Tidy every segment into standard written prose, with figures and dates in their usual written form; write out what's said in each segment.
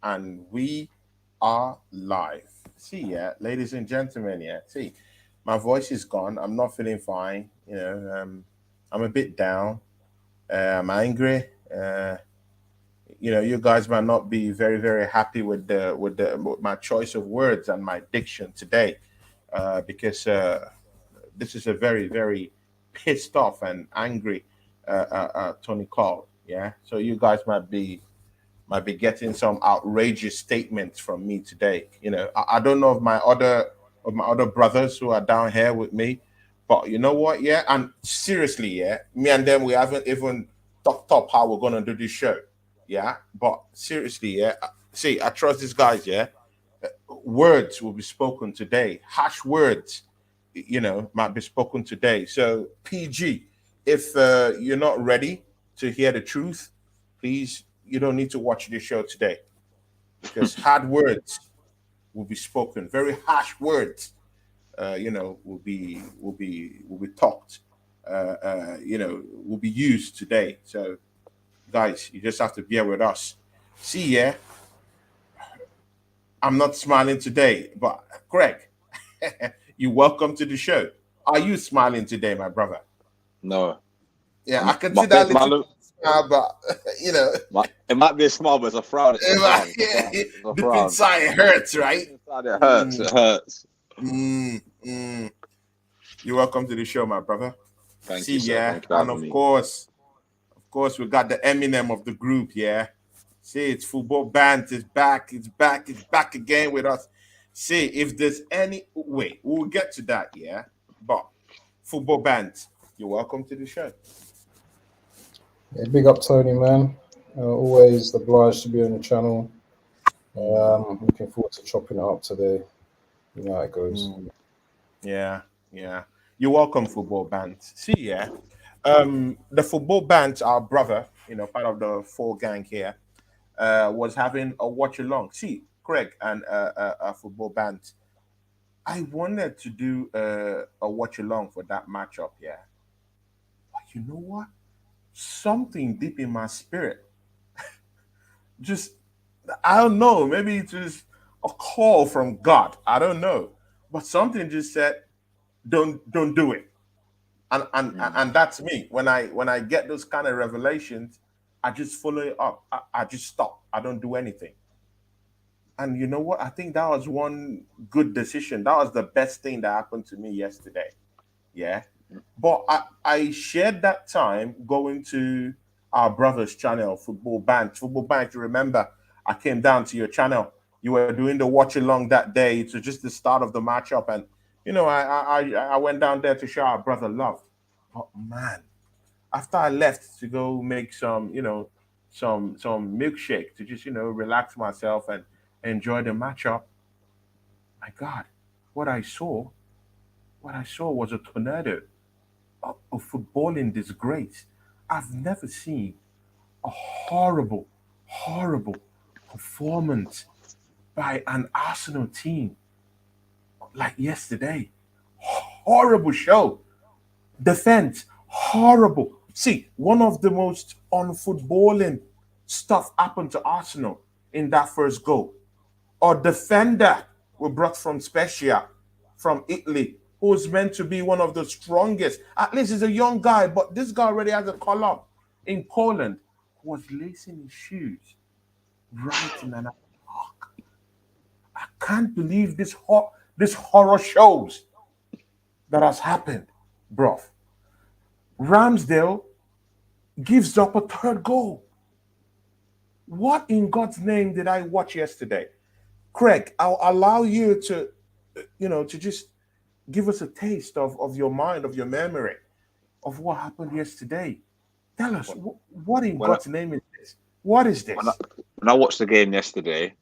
and we are live. See, yeah, ladies and gentlemen, yeah. See, my voice is gone. I'm not feeling fine. I'm a bit down. I'm angry. You guys might not be very, very happy with with my choice of words and my diction today, because this is a very, very pissed off and angry Tony Call. Yeah, so you guys might be getting some outrageous statements from me today. I don't know of my other brothers who are down here with me, but you know what? Yeah, and seriously, yeah, me and them we haven't even talked up how we're gonna do this show. Yeah, but seriously, yeah, see, I trust these guys. Yeah, words will be spoken today. Harsh words, might be spoken today. So PG, if you're not ready to hear the truth, please, you don't need to watch this show today because hard words will be spoken. Very harsh words, will be talked. Will be used today. So, guys, you just have to bear with us. See, yeah, I'm not smiling today, but Greg, you welcome to the show. Are you smiling today, my brother? No, Yeah, I can my see that face, little smile, but you know, it might be a smile, but it's a frown. It's a frown. It's a frown. It's a deep frown. inside it hurts, right? Inside it hurts. It hurts. Mm, mm. You're welcome to the show, my brother. Thank See, you, sir. yeah, Thank you for and having of me. course, we got the Eminem of the group, yeah. See, it's football band is back. It's back again with us. See, if there's any wait, we'll get to that, yeah. But football band, you're welcome to the show. Yeah, big up Tony, man. Always obliged to be on the channel. Looking forward to chopping it up today. You know how it goes. Mm, yeah, yeah. You're welcome, football band. See, yeah. The football band, our brother, part of the four gang here, was having a watch along. See, Craig and a football band. I wanted to do a watch along for that matchup, yeah. But you know what? Something deep in my spirit, just I don't know. Maybe it was a call from God. I don't know, but something just said, "Don't do it." And that's me. When I get those kind of revelations, I just follow it up. I just stop. I don't do anything. And you know what? I think that was one good decision. That was the best thing that happened to me yesterday. Yeah. But I shared that time going to our brother's channel, Football Band. Football Band, you remember, I came down to your channel. You were doing the watch along that day. It was just the start of the matchup. And, I went down there to show our brother love. But man, after I left to go make some milkshake to just, relax myself and enjoy the matchup, my God, what I saw, what I saw was a tornado of footballing disgrace. I've never seen a horrible, horrible performance by an Arsenal team like yesterday. Horrible show. Defense, horrible. See, one of the most unfootballing stuff happened to Arsenal in that first goal. Our defender we brought from Spezia, from Italy, who was meant to be one of the strongest. At least he's a young guy, but this guy already has a call up in Poland. Was lacing his shoes right in an attack. I can't believe this horror shows that has happened, bro. Ramsdale gives up a third goal. What in God's name did I watch yesterday? Craig, I'll allow you to just give us a taste of your mind, of your memory, of what happened yesterday. Tell us, what in When I, God's name is this? What is when I this? when I watched the game yesterday,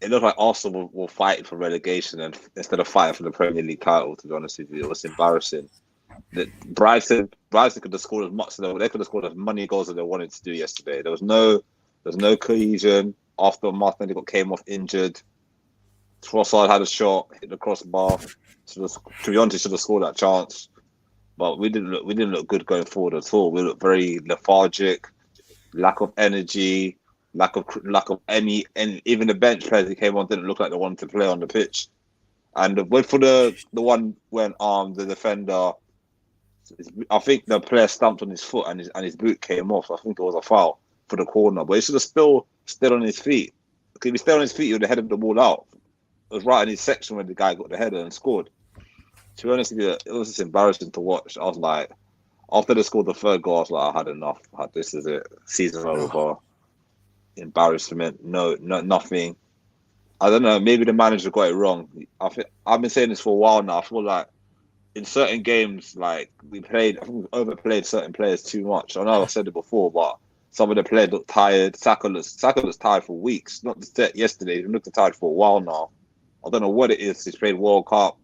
it looked like Arsenal were fighting for relegation and instead of fighting for the Premier League title. To be honest with you, it was embarrassing. That Brighton could have scored as much. They could have scored as many goals as they wanted to do yesterday. There was no cohesion after Martinelli came off injured. Trossard had a shot, hit the crossbar. To be honest, he should have scored that chance. But we didn't look good going forward at all. We looked very lethargic, lack of energy. lack of any, and even the bench players who came on didn't look like they wanted to play on the pitch. And wait for the one when the defender, I think the player stamped on his foot and his boot came off. I think it was a foul for the corner, but he should have still stayed on his feet. If he stayed on his feet, he would have headed the ball out. It was right in his section when the guy got the header and scored. To be honest with you, it was just embarrassing to watch. I was like, after they scored the third goal, I was like, I had enough. This is it. Season over. Embarrassment. No, nothing. I don't know. Maybe the manager got it wrong. I've been saying this for a while now. I feel like in certain games, like I think we overplayed certain players too much. I know I've said it before, but some of the players look tired. Saka looks tired for weeks. Not just yesterday. He looked tired for a while now. I don't know what it is. He's played World Cup.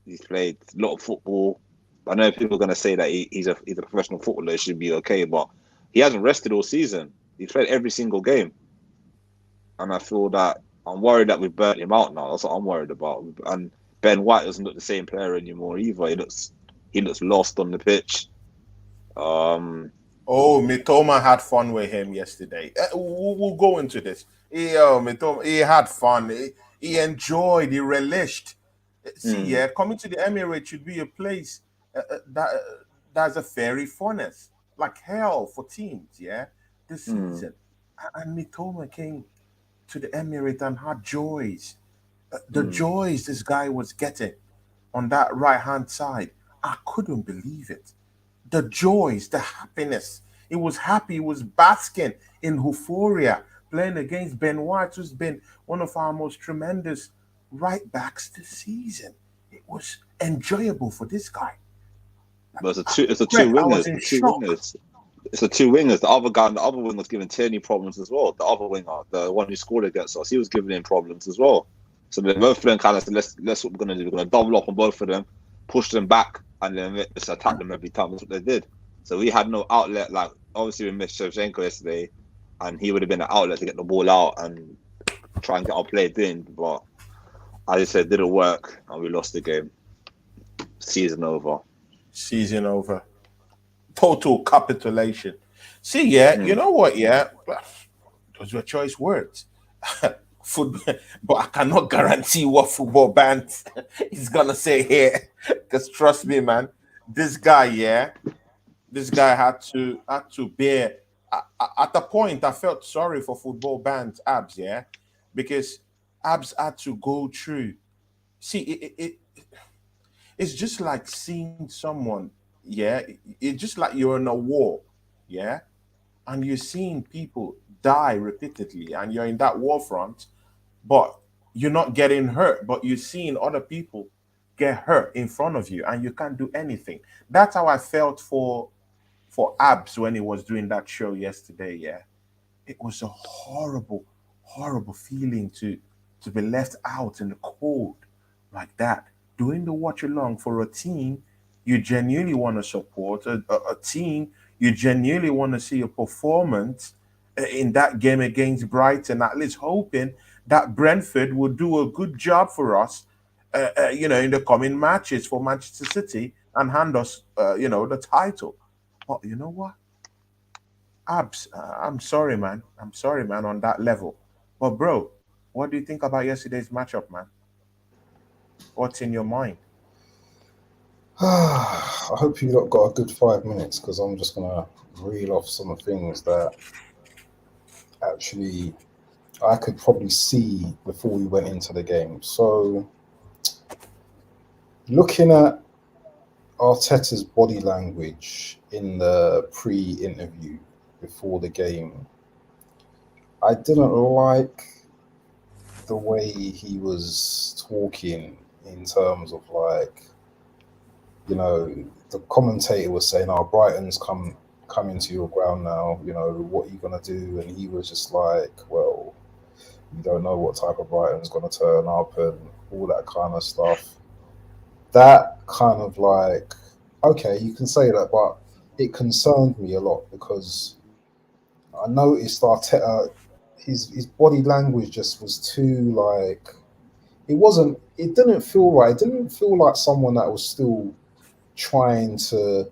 He's played a lot of football. I know people are going to say that he's a professional footballer. It should be okay, but he hasn't rested all season. He's played every single game, and I feel that I'm worried that we've burnt him out now. That's what I'm worried about. And Ben White doesn't look the same player anymore either. He looks lost on the pitch. Mitoma had fun with him yesterday. We'll go into this. Mitoma, he had fun. He enjoyed. He relished. See, coming to the Emirates should be a place that's a fairy funness, like hell for teams. This season, and Mitoma came to the Emirates and had joys. The joys this guy was getting on that right hand side, I couldn't believe it. The joys, the happiness. He was happy. He was basking in euphoria, playing against Ben White, who's been one of our most tremendous right backs this season. It was enjoyable for this guy. But it's a two wingers. It's a two wingers. The other wing was giving Tierney problems as well. The other winger, the one who scored against us, he was giving him problems as well. So both of them kind of said, let's what we're gonna do. We're gonna double up on both of them, push them back, and then just attack them every time. That's what they did. So we had no outlet. Like obviously we missed Shevchenko yesterday, and he would have been an outlet to get the ball out and try and get our play in. But as I said, it didn't work, and we lost the game. Season over. Total capitulation. See, you know what? Those were choice words. Football, but I cannot guarantee what football band is gonna say here. Because trust me, man, this guy had to bear. At the point, I felt sorry for football band Abs, because Abs had to go through. See, it's just like seeing someone, it's just like you're in a war, and you're seeing people die repeatedly, and you're in that war front, but you're not getting hurt, but you're seeing other people get hurt in front of you, and you can't do anything. That's how I felt for Abs when he was doing that show yesterday. It was a horrible, horrible feeling to be left out in the cold like that, doing the watch along for a team you genuinely want to support, a team you genuinely want to see a performance in that game against Brighton, at least hoping that Brentford will do a good job for us, in the coming matches for Manchester City and hand us, the title. But you know what? Abs, I'm sorry, man. On that level. But bro, what do you think about yesterday's matchup, man? What's in your mind? I hope you lot got a good 5 minutes, because I'm just gonna reel off some things that actually I could probably see before we went into the game. So, looking at Arteta's body language in the pre-interview before the game, I didn't like the way he was talking in terms of the commentator was saying, "Oh, Brighton's come into your ground now. What are you gonna do?" And he was just like, "Well, you don't know what type of Brighton's gonna turn up," and all that kind of stuff. That kind of okay, you can say that, but it concerned me a lot, because I noticed Arteta, his body language just was too it didn't feel right. It didn't feel like someone that was still trying to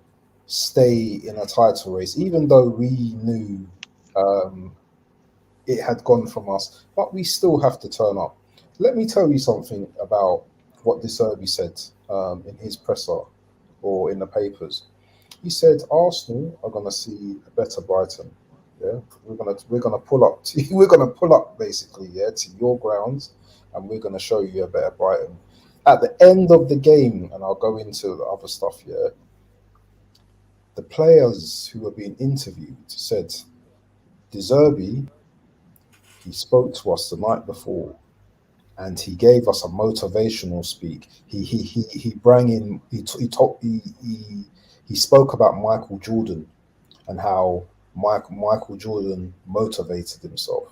stay in a title race, even though we knew it had gone from us, but we still have to turn up. Let me tell you something about what De Serbi said in his presser or in the papers. He said Arsenal are going to see a better Brighton. Yeah, we're gonna pull up. We're gonna pull up basically, yeah, to your grounds, and we're gonna show you a better Brighton. At the end of the game, and I'll go into the other stuff. Yeah, the players who were being interviewed said De Zerbi, he spoke to us the night before, and he gave us a motivational speak. He brought in he spoke about Michael Jordan and how Michael Jordan motivated himself.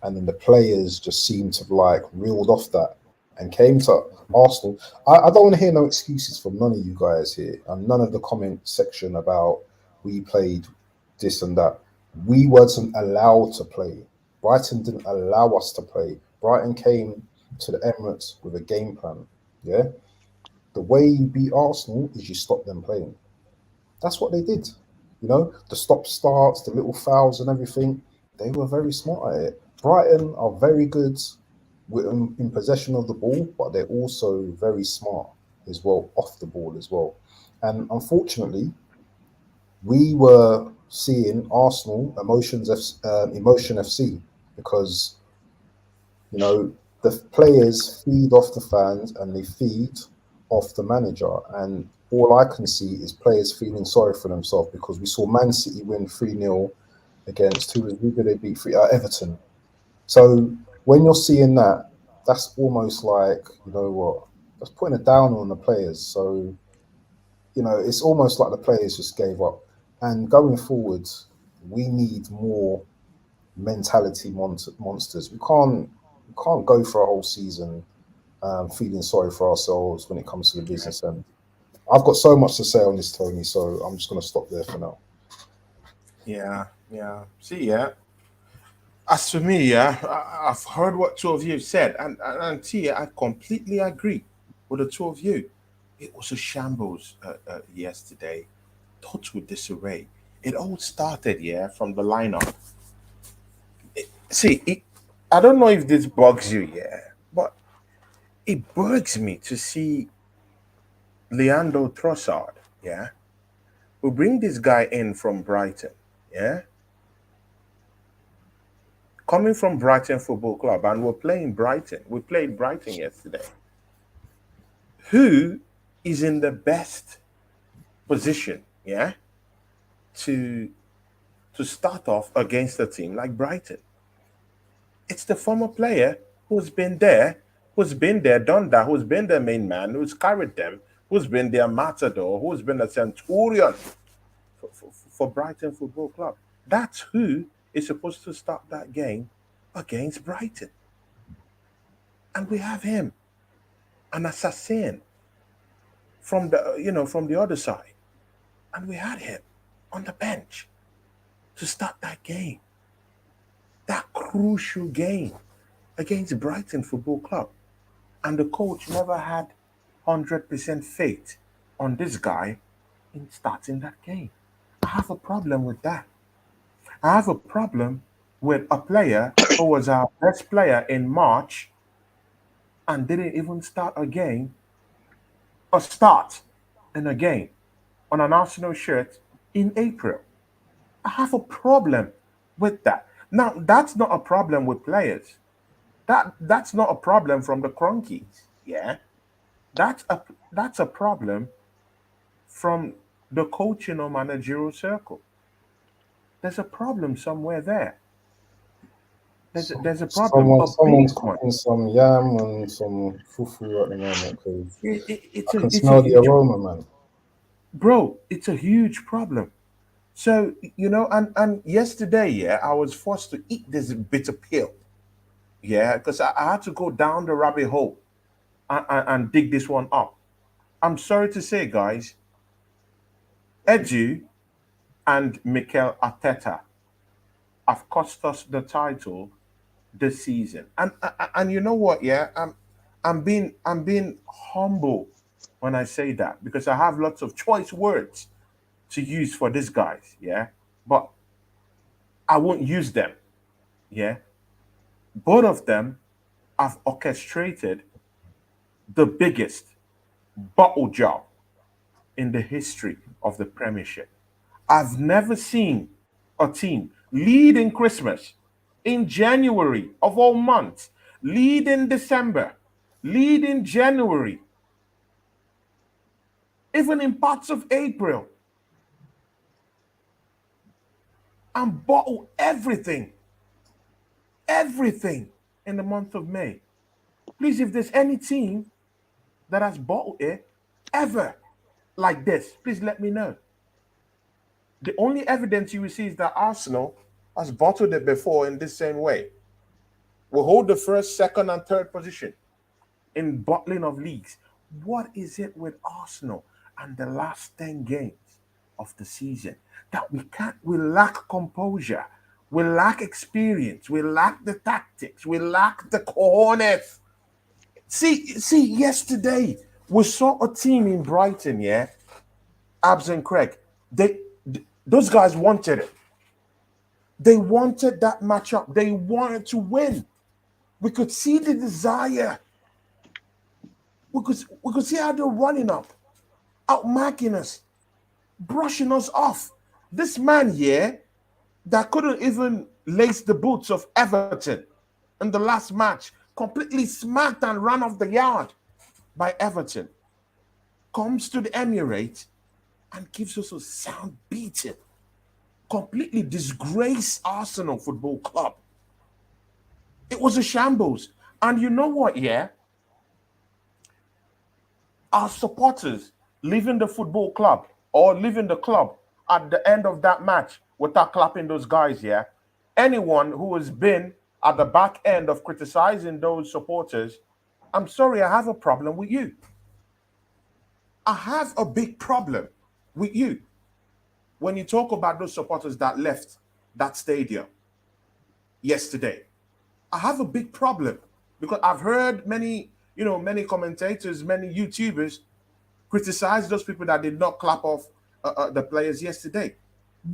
And then the players just seemed to have like reeled off that and came to Arsenal. I don't want to hear no excuses from none of you guys here, and none of the comment section about we played this and that. We wasn't allowed to play. Brighton didn't allow us to play. Brighton came to the Emirates with a game plan. Yeah, the way you beat Arsenal is you stop them playing. That's what they did. You know, the stop starts, the little fouls and everything. They were very smart at it. Brighton are very good in possession of the ball, but they're also very smart as well off the ball as well. And unfortunately, we were seeing Arsenal emotion FC because you know the players feed off the fans and they feed off the manager, and all I can see is players feeling sorry for themselves because we saw Man City win 3-0 against who did they beat? Everton. So when you're seeing that, that's almost like, you know what, that's putting a down on the players. So, you know, it's almost like the players just gave up. And going forward, we need more mentality monsters. We can't go for a whole season feeling sorry for ourselves when it comes to the business end. I've got so much to say on this, Tony, so I'm just going to stop there for now. Yeah, yeah. See, yeah. As for me, yeah, I've heard what two of you have said, and Tia, I completely agree with the two of you. It was a shambles yesterday, total disarray. It all started, yeah, from the lineup. See, I don't know if this bugs you, yeah, but it bugs me to see Leandro Trossard, yeah. We bring this guy in from Brighton, yeah, coming from Brighton Football Club, and we're playing Brighton. We played Brighton yesterday. Who is in the best position, yeah, to start off against a team like Brighton? It's the former player who's been there, done that, who's been their main man, who's carried them, who's been their matador, who's been a centurion for Brighton Football Club. That's who is supposed to start that game against Brighton. And we have him, an assassin from the other side. And we had him on the bench to start that game. That crucial game against Brighton Football Club. And the coach never had 100% faith on this guy in starting that game. I have a problem with that. I have a problem with a player who was our best player in March and didn't even start a game, or start in a game on an Arsenal shirt in April. I have a problem with that. Now, that's not a problem with players. That's not a problem from the Cronkies. Yeah, that's a problem from the coaching or managerial circle. There's a problem somewhere there. There's a problem, a Someone's big one. cooking some yam and some fufu at the moment because I can It's a smell the huge, aroma, man. bro. It's a huge problem. So and yesterday, yeah, I was forced to eat this bitter pill, yeah, because I had to go down the rabbit hole and dig this one up. I'm sorry to say, guys, Edu and Mikel Arteta have cost us the title this season. And you know what? Yeah, I'm being humble when I say that because I have lots of choice words to use for these guys. Yeah, but I won't use them Yeah, both of them have orchestrated the biggest bottle job in the history of the Premiership. I've never seen a team lead in Christmas, in January of all months, lead in December, lead in January, even in parts of April, and bottle everything in the month of May. Please, if there's any team that has bottled it ever like this, please let me know. The only evidence you will see is that Arsenal has bottled it before in this same way. We hold the first, second, and third position in bottling of leagues. What is it with Arsenal and the last 10 games of the season that we lack composure, we lack experience, we lack the tactics, we lack the cojones. See, yesterday we saw a team in Brighton, yeah, Abs and Craig. Those guys wanted it. They wanted that matchup. They wanted to win. We could see the desire. We could see how they're running up, outmarking us, brushing us off. This man here that couldn't even lace the boots of Everton in the last match, completely smacked and ran off the yard by Everton, comes to the Emirates and gives us a sound beating. Completely disgrace Arsenal Football Club. It was a shambles. And you know what, yeah? Our supporters leaving the football club or leaving the club at the end of that match without clapping those guys, yeah? Anyone who has been at the back end of criticizing those supporters, I'm sorry, I have a problem with you. I have a big problem with you when you talk about those supporters that left that stadium yesterday. I have a big problem because I've heard many commentators, many YouTubers criticize those people that did not clap off the players yesterday.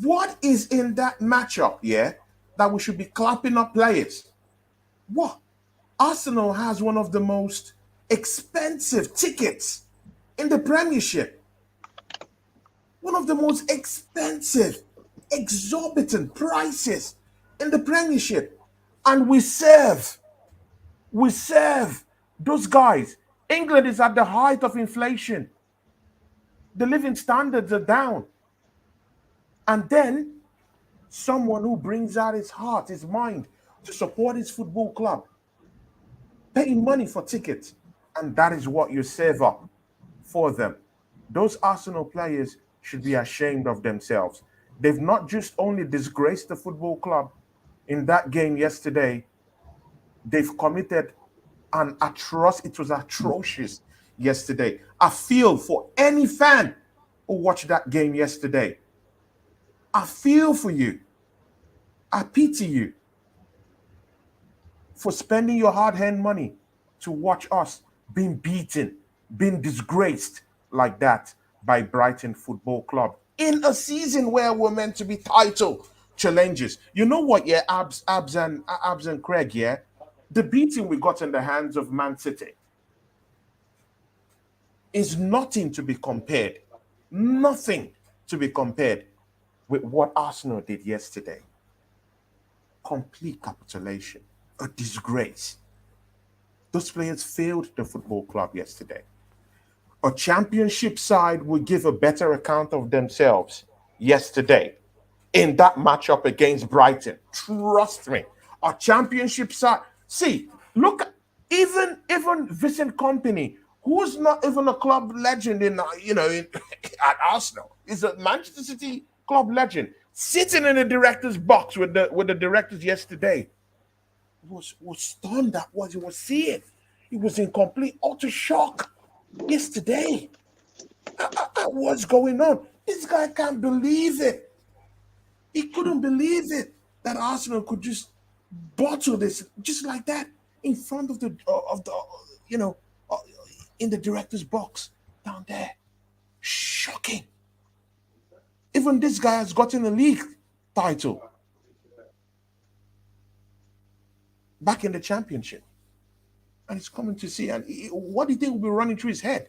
What is in that matchup, yeah, that we should be clapping up players? What? Arsenal has one of the most expensive tickets in the Premiership. One of the most expensive, exorbitant prices in the Premiership. And we serve those guys. England is at the height of inflation. The living standards are down. And then someone who brings out his heart, his mind to support his football club, paying money for tickets. And that is what you save up for them. Those Arsenal players should be ashamed of themselves. They've not just only disgraced the football club in that game yesterday, they've committed an it was atrocious yesterday. I feel for any fan who watched that game yesterday. I feel for you. I pity you for spending your hard-earned money to watch us being beaten, being disgraced like that by Brighton Football Club in a season where we're meant to be title challengers. You know what? Yeah, Abs and Craig. Yeah, the beating we got in the hands of Man City is nothing to be compared. Nothing to be compared with what Arsenal did yesterday. Complete capitulation, a disgrace. Those players failed the football club yesterday. A championship side would give a better account of themselves yesterday in that matchup against Brighton. Trust me. A championship side. See, look, even Vincent Company, who's not even a club legend at Arsenal, is a Manchester City club legend, sitting in the director's box with the directors yesterday. Was stunned at what he was seeing. He was in complete utter shock yesterday at what's going on. This guy can't believe it. He couldn't believe it that Arsenal could just bottle this just like that in front of the in the director's box down there. Shocking. Even this guy has gotten a league title. back in the championship. And he's coming to see, and what do you think will be running through his head?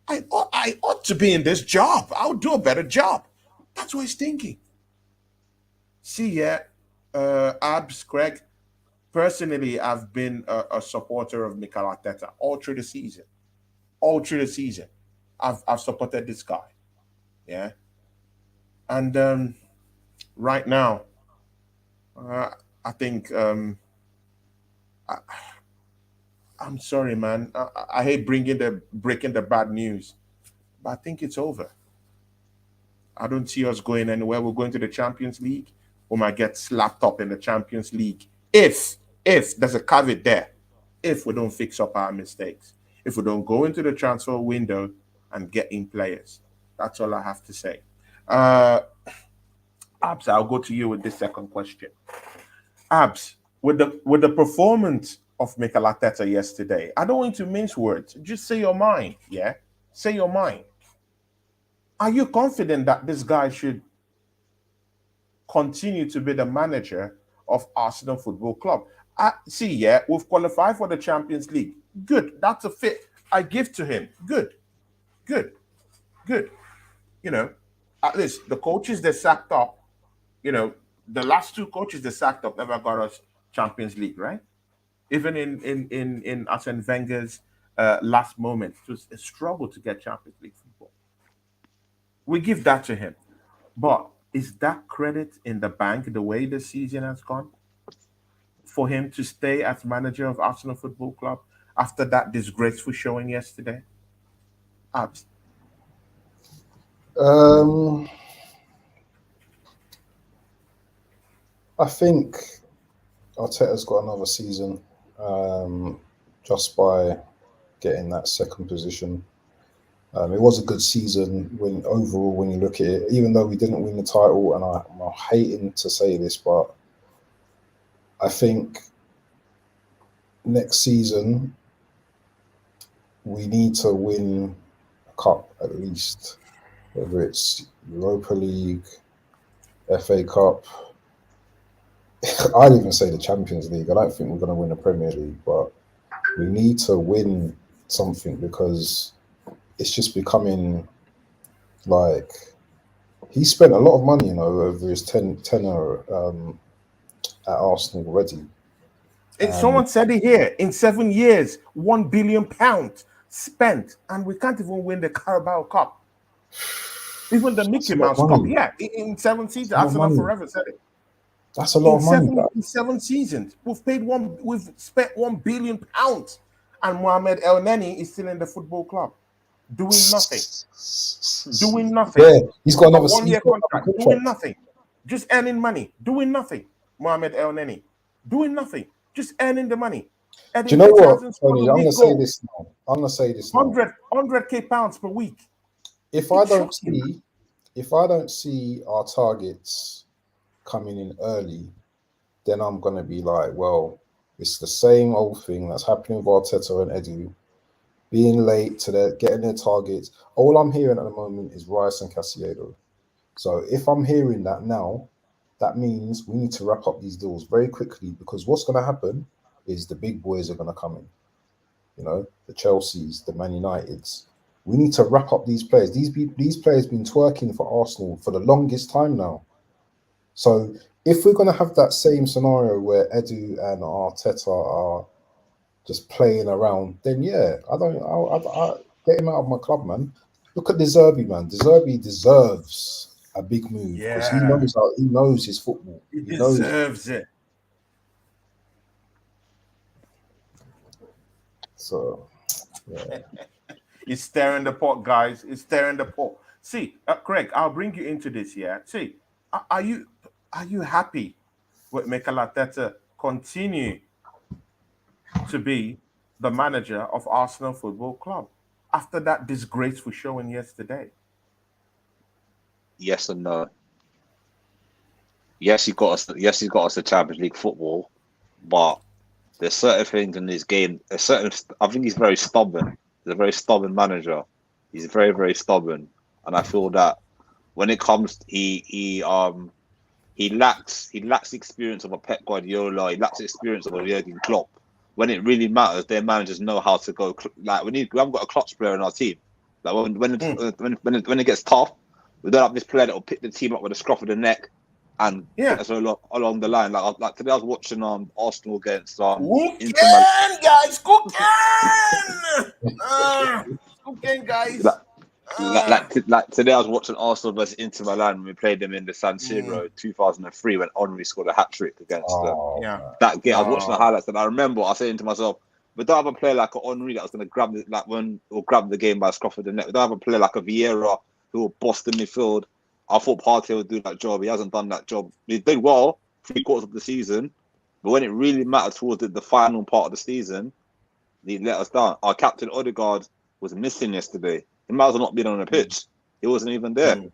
I ought to be in this job. I'll do a better job. That's what he's thinking. See, yeah, Abs, Craig, personally, I've been a supporter of Mikel Arteta all through the season. All through the season. I've supported this guy. Yeah. And right now, I think I, I'm sorry, man. I hate breaking the bad news, but I think it's over. I don't see us going anywhere. We're going to the Champions League. We might get slapped up in the Champions League if there's a caveat there, if we don't fix up our mistakes, if we don't go into the transfer window and get in players. That's all I have to say. Uh, Abs, I'll go to you with this second question. Abs, with the performance of Mikel Arteta yesterday, I don't want to mince words. Just say your mind. Yeah, say your mind. Are you confident that this guy should continue to be the manager of Arsenal Football Club? See, yeah, we've qualified for the Champions League. Good. That's a fit I give to him. Good, good, good. You know, at least the coaches they sacked up, the last two coaches they sacked up never got us Champions League, right? Even in Arsene Wenger's last moment, it was a struggle to get Champions League football. We give that to him. But is that credit in the bank the way the season has gone for him to stay as manager of Arsenal Football Club after that disgraceful showing yesterday? Abs. Um, I think Arteta's got another season just by getting that second position. It was a good season when you look at it, even though we didn't win the title, and I'm hating to say this, but I think next season we need to win a cup at least, whether it's Europa League, FA Cup. I'd even say the Champions League. I don't think we're going to win the Premier League, but we need to win something because it's just becoming like he spent a lot of money, over his tenure at Arsenal already. Someone said it here. In 7 years, £1 billion spent, and we can't even win the Carabao Cup. Even the Mickey Mouse Cup. Yeah, in 7 seasons. Arsenal forever said it. That's a lot of money. In 7 seasons, we've spent £1 billion, and Mohamed El Neni is still in the football club, doing nothing. Doing nothing. Yeah, he's got another 1 year contract, doing nothing, just earning money, doing nothing. Mohamed El Neni, doing nothing, just earning the money. Do you know what, Tony? I'm going to say this now. 100k pounds per week. If I don't see our targets coming in early, then I'm going to be like, well, it's the same old thing that's happening with Arteta and Edu, being late to getting their targets. All I'm hearing at the moment is Rice and Caicedo. So if I'm hearing that now, that means we need to wrap up these deals very quickly, because what's going to happen is the big boys are going to come in. The Chelseas, the Man Uniteds. We need to wrap up these players. These players have been twerking for Arsenal for the longest time now. So if we're going to have that same scenario where Edu and Arteta are just playing around, then yeah, I get him out of my club, man. Look at De Zerbi, man. De Zerbi deserves a big move because he knows his football. He deserves it. So, yeah. He's stirring the pot, guys. He's stirring the pot. See, Craig, I'll bring you into this. Yeah. See, are you happy with Mikel Arteta continue to be the manager of Arsenal Football Club after that disgraceful showing yesterday? Yes and no. Yes, he got us the Champions League football, but there's certain things in this game. I think he's very stubborn. He's a very stubborn manager. He's very, very stubborn, and I feel that when it comes, he he lacks experience of a Pep Guardiola. He lacks experience of a Jurgen Klopp. When it really matters, their managers know how to go. Like we haven't got a clutch player in our team. Like when it gets tough, we don't have this player that will pick the team up with a scruff of the neck and get us along the line. Like today, I was watching Arsenal against Inter Milan. Guys, cooking, guys. Like today, I was watching Arsenal versus Inter Milan when we played them in the San Siro 2003 when Henry scored a hat trick against them. That game, I was watching the highlights and I remember I was saying to myself, we don't have a player like a Henry that was going to grab the game by a scruff of the neck. We don't have a player like a Vieira who will boss the midfield. I thought Partey would do that job. He hasn't done that job. He did well 3/4 of the season, but when it really mattered towards the final part of the season, he let us down. Our captain Odegaard was missing yesterday. He might as well not been on the pitch. He wasn't even there.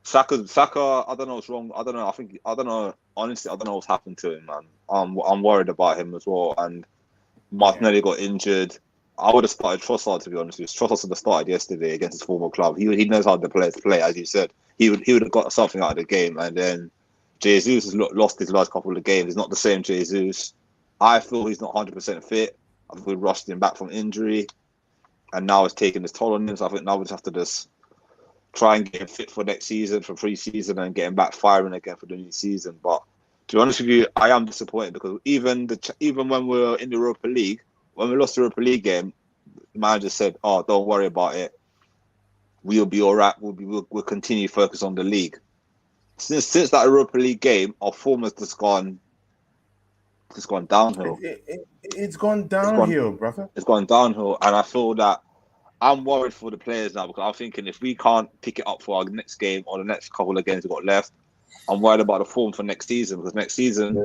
Saka, I don't know what's wrong. I don't know. Honestly, I don't know what's happened to him, man. I'm worried about him as well. And Martinelli got injured. I would have started Trossard, to be honest with you. Trossard would have started yesterday against his former club. He knows how the players play, as you said. He would have got something out of the game. And then Jesus has lost his last couple of games. He's not the same Jesus. I feel he's not 100% fit. I think we rushed him back from injury. And now it's taking his toll on him. So I think now we just have to just try and get him fit for next season, for pre-season, and get him back firing again for the new season. But to be honest with you, I am disappointed because even when we were in the Europa League, when we lost the Europa League game, the manager said, "Oh, don't worry about it. We'll be all right. We'll continue to focus on the league." Since that Europa League game, our form has just gone downhill. It's gone downhill, brother. It's gone downhill, and I feel that I'm worried for the players now because I'm thinking if we can't pick it up for our next game or the next couple of games we've got left, I'm worried about the form for next season because next season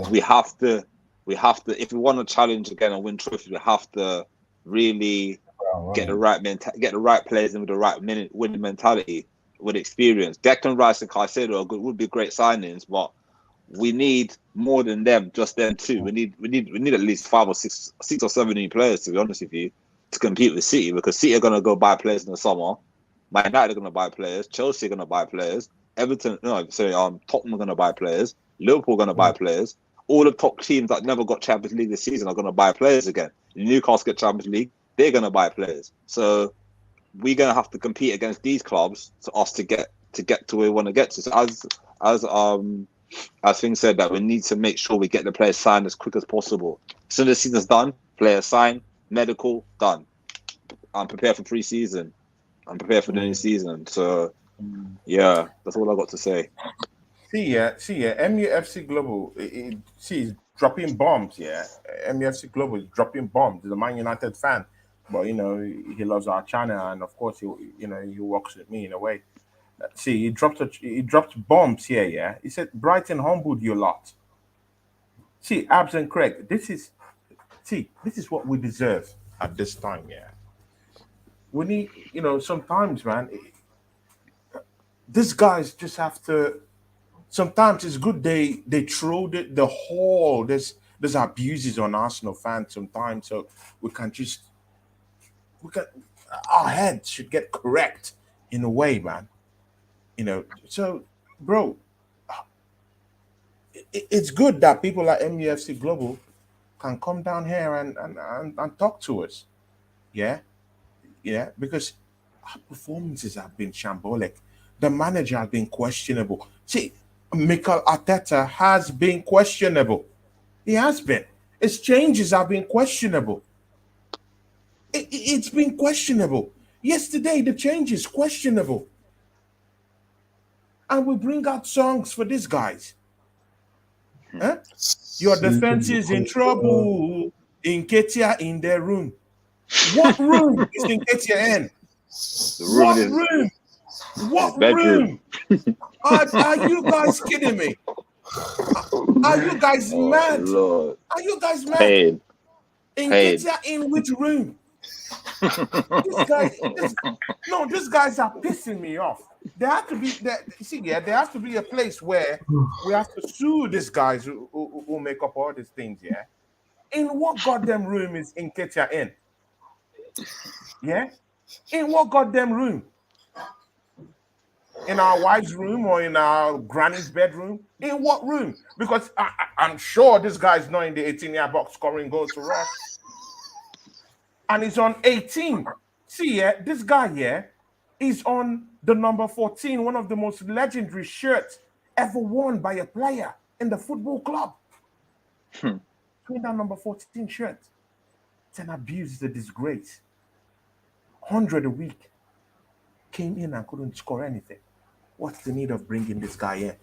we have to if we want to challenge again and win trophies, we have to really get the right players in with the right winning mentality with experience. Declan Rice and Caicedo would be great signings, but we need more than them, just them two. We need at least 5 or 6 or 7 new players, to be honest with you, to compete with City, because City are going to go buy players in the summer. Man United are going to buy players. Chelsea are going to buy players. Tottenham are going to buy players. Liverpool are going to buy players. All the top teams that never got Champions League this season are going to buy players again. Newcastle get Champions League, they're going to buy players. So we're going to have to compete against these clubs for us to get to where we want to get to. So as things said, that we need to make sure we get the players signed as quick as possible. As soon as the season's done, players signed, medical done. I'm prepared for pre-season. I'm prepared for the new season. So yeah, that's all I got to say. See, MUFC Global, is dropping bombs. Yeah, MUFC Global is dropping bombs. He's a Man United fan, but he loves our channel, and of course he works with me in a way. See, he dropped bombs here. Yeah, he said Brighton humbled you a lot. See, Abs and Craig, this is what we deserve at this time. Yeah, we need, sometimes, man, these guys just have to. Sometimes it's good they throw the whole there's abuses on Arsenal fans sometimes, so our heads should get correct in a way, man. So, bro, it's good that people like MUFC Global can come down here and talk to us. Yeah, because our performances have been shambolic. The manager has been questionable. See, Mikel Arteta has been questionable. He has been. His changes have been questionable. It's been questionable. Yesterday, the changes questionable. And we bring out songs for these guys. Huh? Your defense is in trouble. Nketiah in their room. What room is Nketiah in? What room? Are you guys kidding me? Are you guys mad? Lord. Are you guys mad? Pain. Nketiah in which room? These guys are pissing me off. There has to be there has to be a place where we have to sue these guys who make up all these things. Yeah, in what goddamn room is Nketiah in? Yeah, in what goddamn room? In our wife's room or in our granny's bedroom? In what room? Because I'm sure this guy's not in the 18-yard box scoring goals for us. And he's on 18. See, yeah, this guy here is on the number 14, one of the most legendary shirts ever worn by a player in the football club. Wearing that number 14 shirt. It's an abuse, it's a disgrace. 100 a week. Came in and couldn't score anything. What's the need of bringing this guy in?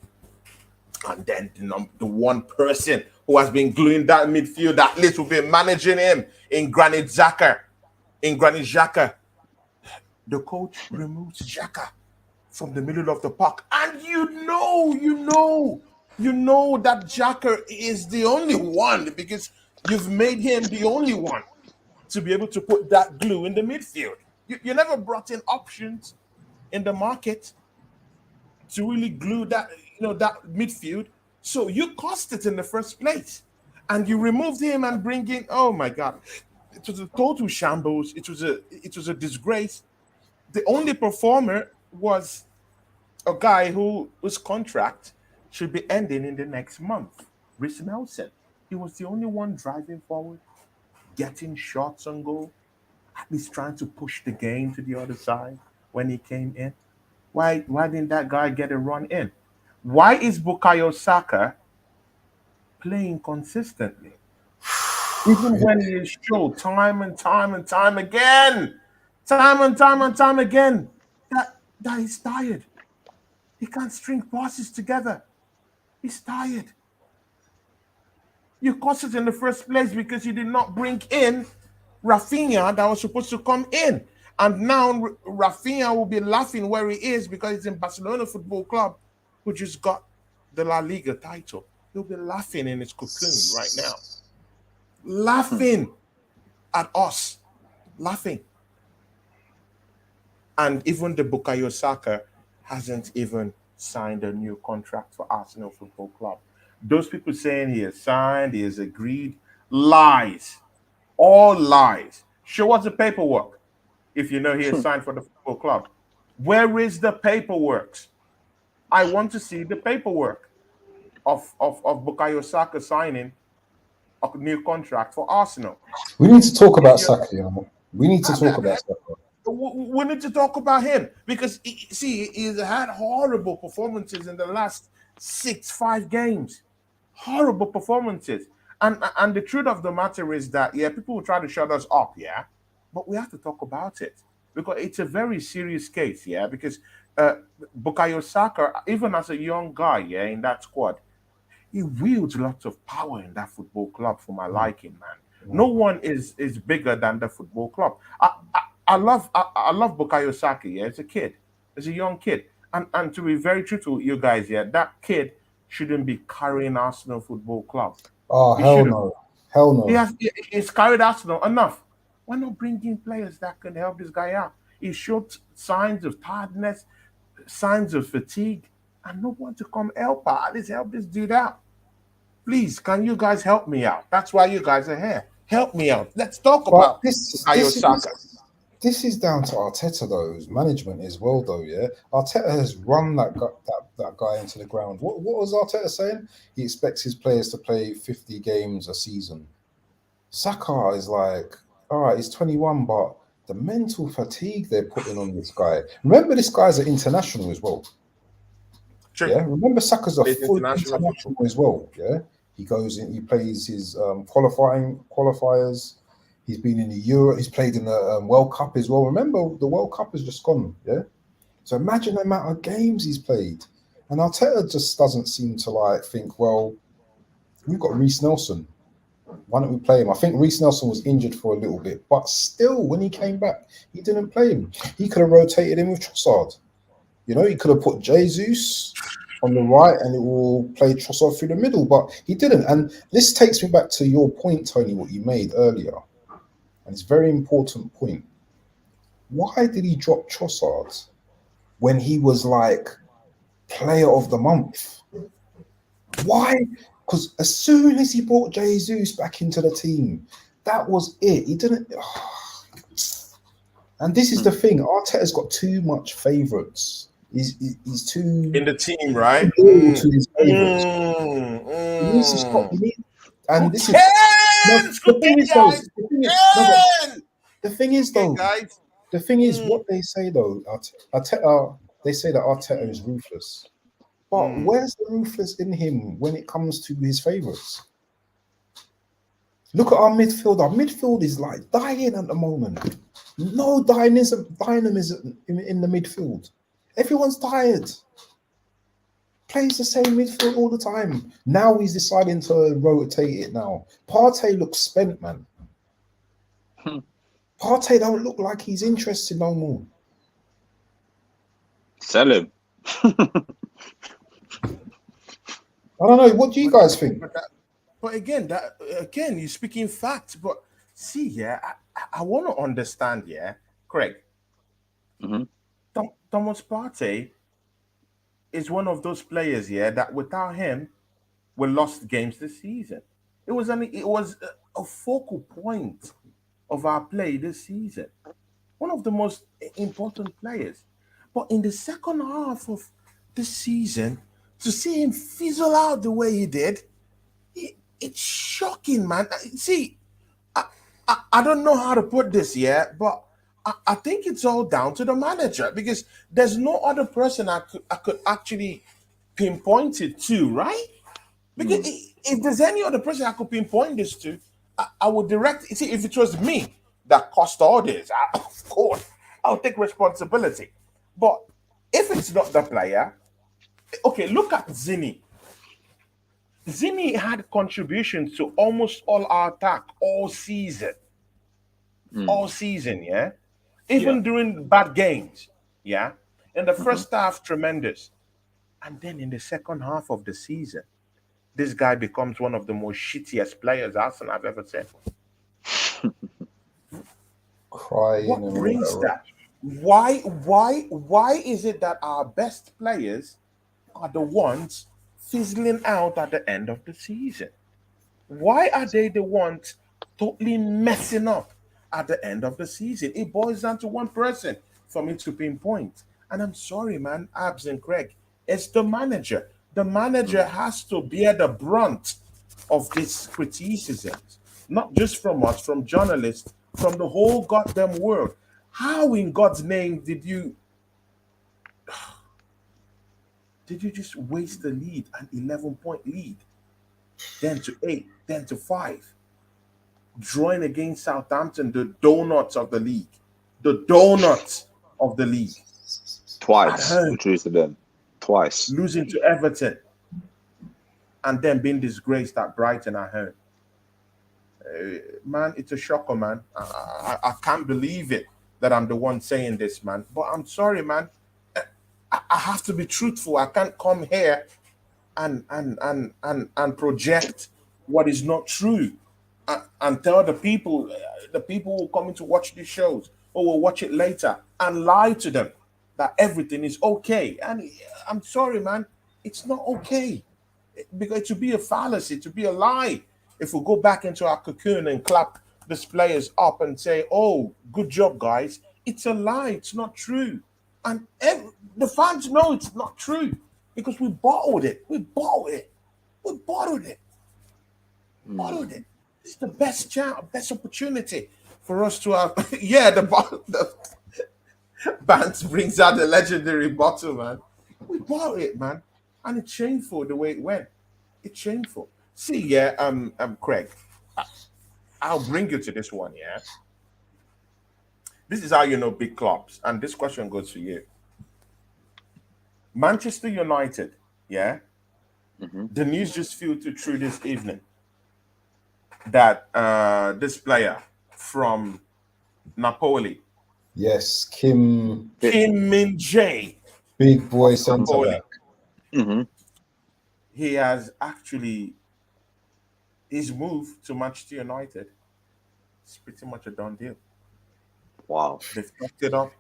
And then the one person who has been gluing that midfield, that little bit, managing him in Granit Xhaka. The coach removes Xhaka from the middle of the park. And you know that Xhaka is the only one because you've made him the only one to be able to put that glue in the midfield. You never brought in options in the market to really glue that, that midfield. So you cost it in the first place. And you removed him and bring in, oh my God. It was a total shambles. It was a disgrace. The only performer was a guy whose contract should be ending in the next month. Rhys Nelson. He was the only one driving forward, getting shots on goal, at least trying to push the game to the other side when he came in. Why didn't that guy get a run in? Why is Bukayo Saka playing consistently? Even when he is showed time and time again, that he's tired. He can't string passes together. He's tired. You cost it in the first place because you did not bring in Rafinha that was supposed to come in. And now Rafinha will be laughing where he is because he's in Barcelona Football Club, who just got the La Liga title. He'll be laughing in his cocoon right now. Laughing at us. Laughing. And even the Bukayo Saka hasn't even signed a new contract for Arsenal Football Club. Those people saying he has signed, he has agreed, lies. All lies. Show us the paperwork if you know he has signed for the football club. Where is the paperwork? I want to see the paperwork of Bukayo Saka signing a new contract for Arsenal. We need to talk about Saka, We need to talk about Saka. We need to talk about him because, he's had horrible performances in the last 5 games. Horrible performances. And the truth of the matter is that, people will try to shut us up, but we have to talk about it because it's a very serious case, because Bukayo Saka, even as a young guy, in that squad, he wields lots of power in that football club for my liking, man. No one is bigger than the football club. I love Bukayo Saka, as a kid, as a young kid. And to be very truthful with you guys, that kid shouldn't be carrying Arsenal Football Club. Oh, hell no. He's carried Arsenal enough. Why not bring in players that can help this guy out? He showed signs of tiredness, signs of fatigue, and no one to come help out. At least help this dude out. Please, can you guys help me out? That's why you guys are here. Help me out. Let's talk about Bukayo Saka. This is down to Arteta, though, his management as well, though, Arteta has run that guy into the ground. What was Arteta saying? He expects his players to play 50 games a season. Saka is like, all right, he's 21, but the mental fatigue they're putting on this guy. Remember, this guy's an international as well. True. Yeah, remember Saka's a full international as well. Yeah, he goes in, he plays his qualifiers. He's been in the Euro. He's played in the World Cup as well. Remember, the World Cup has just gone. Yeah. So imagine the amount of games he's played. And Arteta just doesn't seem to think, well, we've got Rhys Nelson. Why don't we play him? I think Rhys Nelson was injured for a little bit, but still, when he came back, he didn't play him. He could have rotated him with Trossard. He could have put Jesus on the right and it will play Trossard through the middle, but he didn't. And this takes me back to your point, Tony, what you made earlier. And it's a very important point. Why did he drop Trossard when he was player of the month? Why? Because as soon as he brought Jesus back into the team, that was it. He didn't. And this is the thing. Arteta's got too much favourites. He's too in the team, right? loyal to his favourites. He needs to stop. Mm. And Who this is no. cares? The thing is though. Guys? The thing is no. But Cares? the thing is Okay, though. guys. The thing is Mm. what they say though. Arteta. They say that Arteta is ruthless. But Mm. where's the ruthless in him when it comes to his favourites? Look at our midfield. Our midfield is like dying at the moment. No dynamism in the midfield. Everyone's tired. Plays the same midfield all the time. Now he's deciding to rotate it now. Partey looks spent, man. Partey don't look like he's interested no more. Sell him. I don't know. What do you guys think? But again, you're speaking facts. But see, yeah, I want to understand, yeah, Craig. Mm-hmm. Thomas Partey is one of those players, yeah, that without him, we lost games this season. It was a focal point of our play this season. One of the most important players. But in the second half of this season, to see him fizzle out the way he did, it's shocking, man. See, I don't know how to put this yet, but I think it's all down to the manager because there's no other person I could actually pinpoint it to, right? Because if there's any other person I could pinpoint this to, I would direct. See, if it was me that caused all this, of course, I'll take responsibility. But if it's not the player, okay, look at Zini. Zini had contributions to almost all our attack all season. All season, yeah? Even during bad games, yeah? In the first half, tremendous. And then in the second half of the season, this guy becomes one of the most shittiest players Arsenal have ever seen. Crying What and brings all that? Why is it that our best players are the ones fizzling out at the end of the season? Why are they the ones totally messing up at the end of the season? It boils down to one person for me to pinpoint. And I'm sorry, man, Abs and Craig. It's the manager. The manager has to bear the brunt of these criticisms, not just from us, from journalists, from the whole goddamn world. How in God's name did you just waste the lead, an 11-point lead, then to 8, then to 5, drawing against Southampton, the donuts of the league, the donuts of the league, Twice. At home. We drew to them. Twice. losing to Everton, and then being disgraced at Brighton at home. Man, it's a shocker, man. I can't believe it that I'm the one saying this, man. But I'm sorry, man. I have to be truthful. I can't come here and project what is not true and tell the people who coming to watch these shows or will watch it later and lie to them that everything is okay. And I'm sorry, man. It's not okay because it should be a fallacy, to be a lie. If we go back into our cocoon and clap these players up and say, "Oh, good job, guys," it's a lie. It's not true, and the fans know it's not true because we bottled it. We bottled it. We bottled it. Bottled it. It's the best chance, best opportunity for us to have. Yeah, the Banks brings out the legendary bottle, man. We bought it, man, and it's shameful the way it went. It's shameful. See, yeah, Craig, I'll bring you to this one, yeah. This is how you know big clubs, and this question goes to you. Manchester United, yeah. The news just filtered through this evening that this player from Napoli, Yes, Kim, Kim Min Jae, big boy centre Napoli, back. Mm-hmm. he has actually his move to Manchester United. It's pretty much a done deal. Wow. They've talked it up.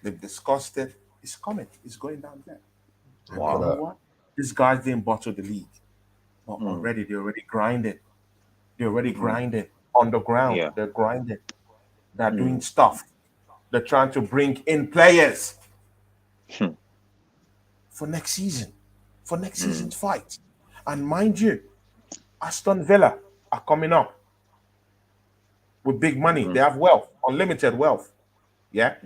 They've discussed it. It's coming. It's going down there. And Wow. you know what? These guys didn't bottle the league. But already, they're already grinding. They're already grinding on the ground. Yeah. They're grinding. They're doing stuff. They're trying to bring in players. for next season, for next season's fight. And mind you, Aston Villa are coming up with big money. They have wealth, unlimited wealth. Yeah.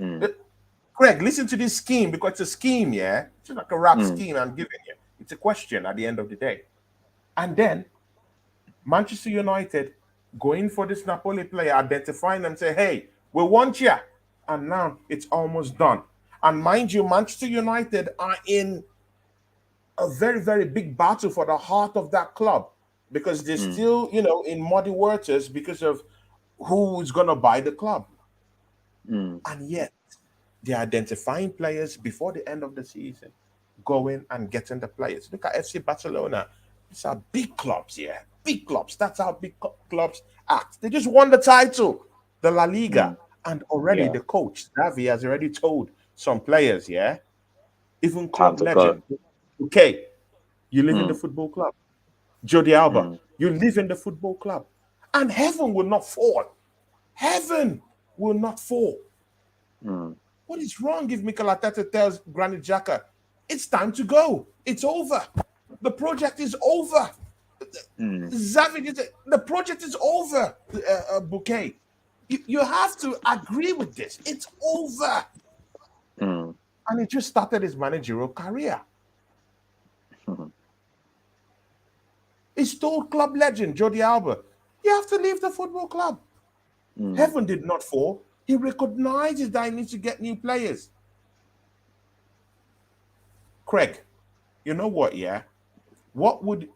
Craig, listen to this scheme because it's a scheme, yeah? It's just like a rap scheme I'm giving you. It's a question at the end of the day. And then Manchester United going for this Napoli player, identifying them, say, hey, we want you. And now it's almost done. And mind you, Manchester United are in a very, very big battle for the heart of that club because they're still, in muddy waters because of who is going to buy the club. And yet, they're identifying players before the end of the season, going and getting the players. Look at FC Barcelona. These are big clubs, yeah. Big clubs. That's how big clubs act. They just won the title, the La Liga. And already the coach, Xavi, has already told some players, yeah, even club legend, okay, you live in the football club. Jody Alba, you live in the football club. And heaven will not fall. Heaven will not fall. What is wrong if Mikel Arteta tells Granit Xhaka, it's time to go. It's over. The project is over. Xavi, the project is over, Bouquet. You have to agree with this. It's over. And he just started his managerial career. He's told club legend, Jody Alba, you have to leave the football club. Heaven did not fall. He recognizes that he needs to get new players. Craig, you know what, yeah? What would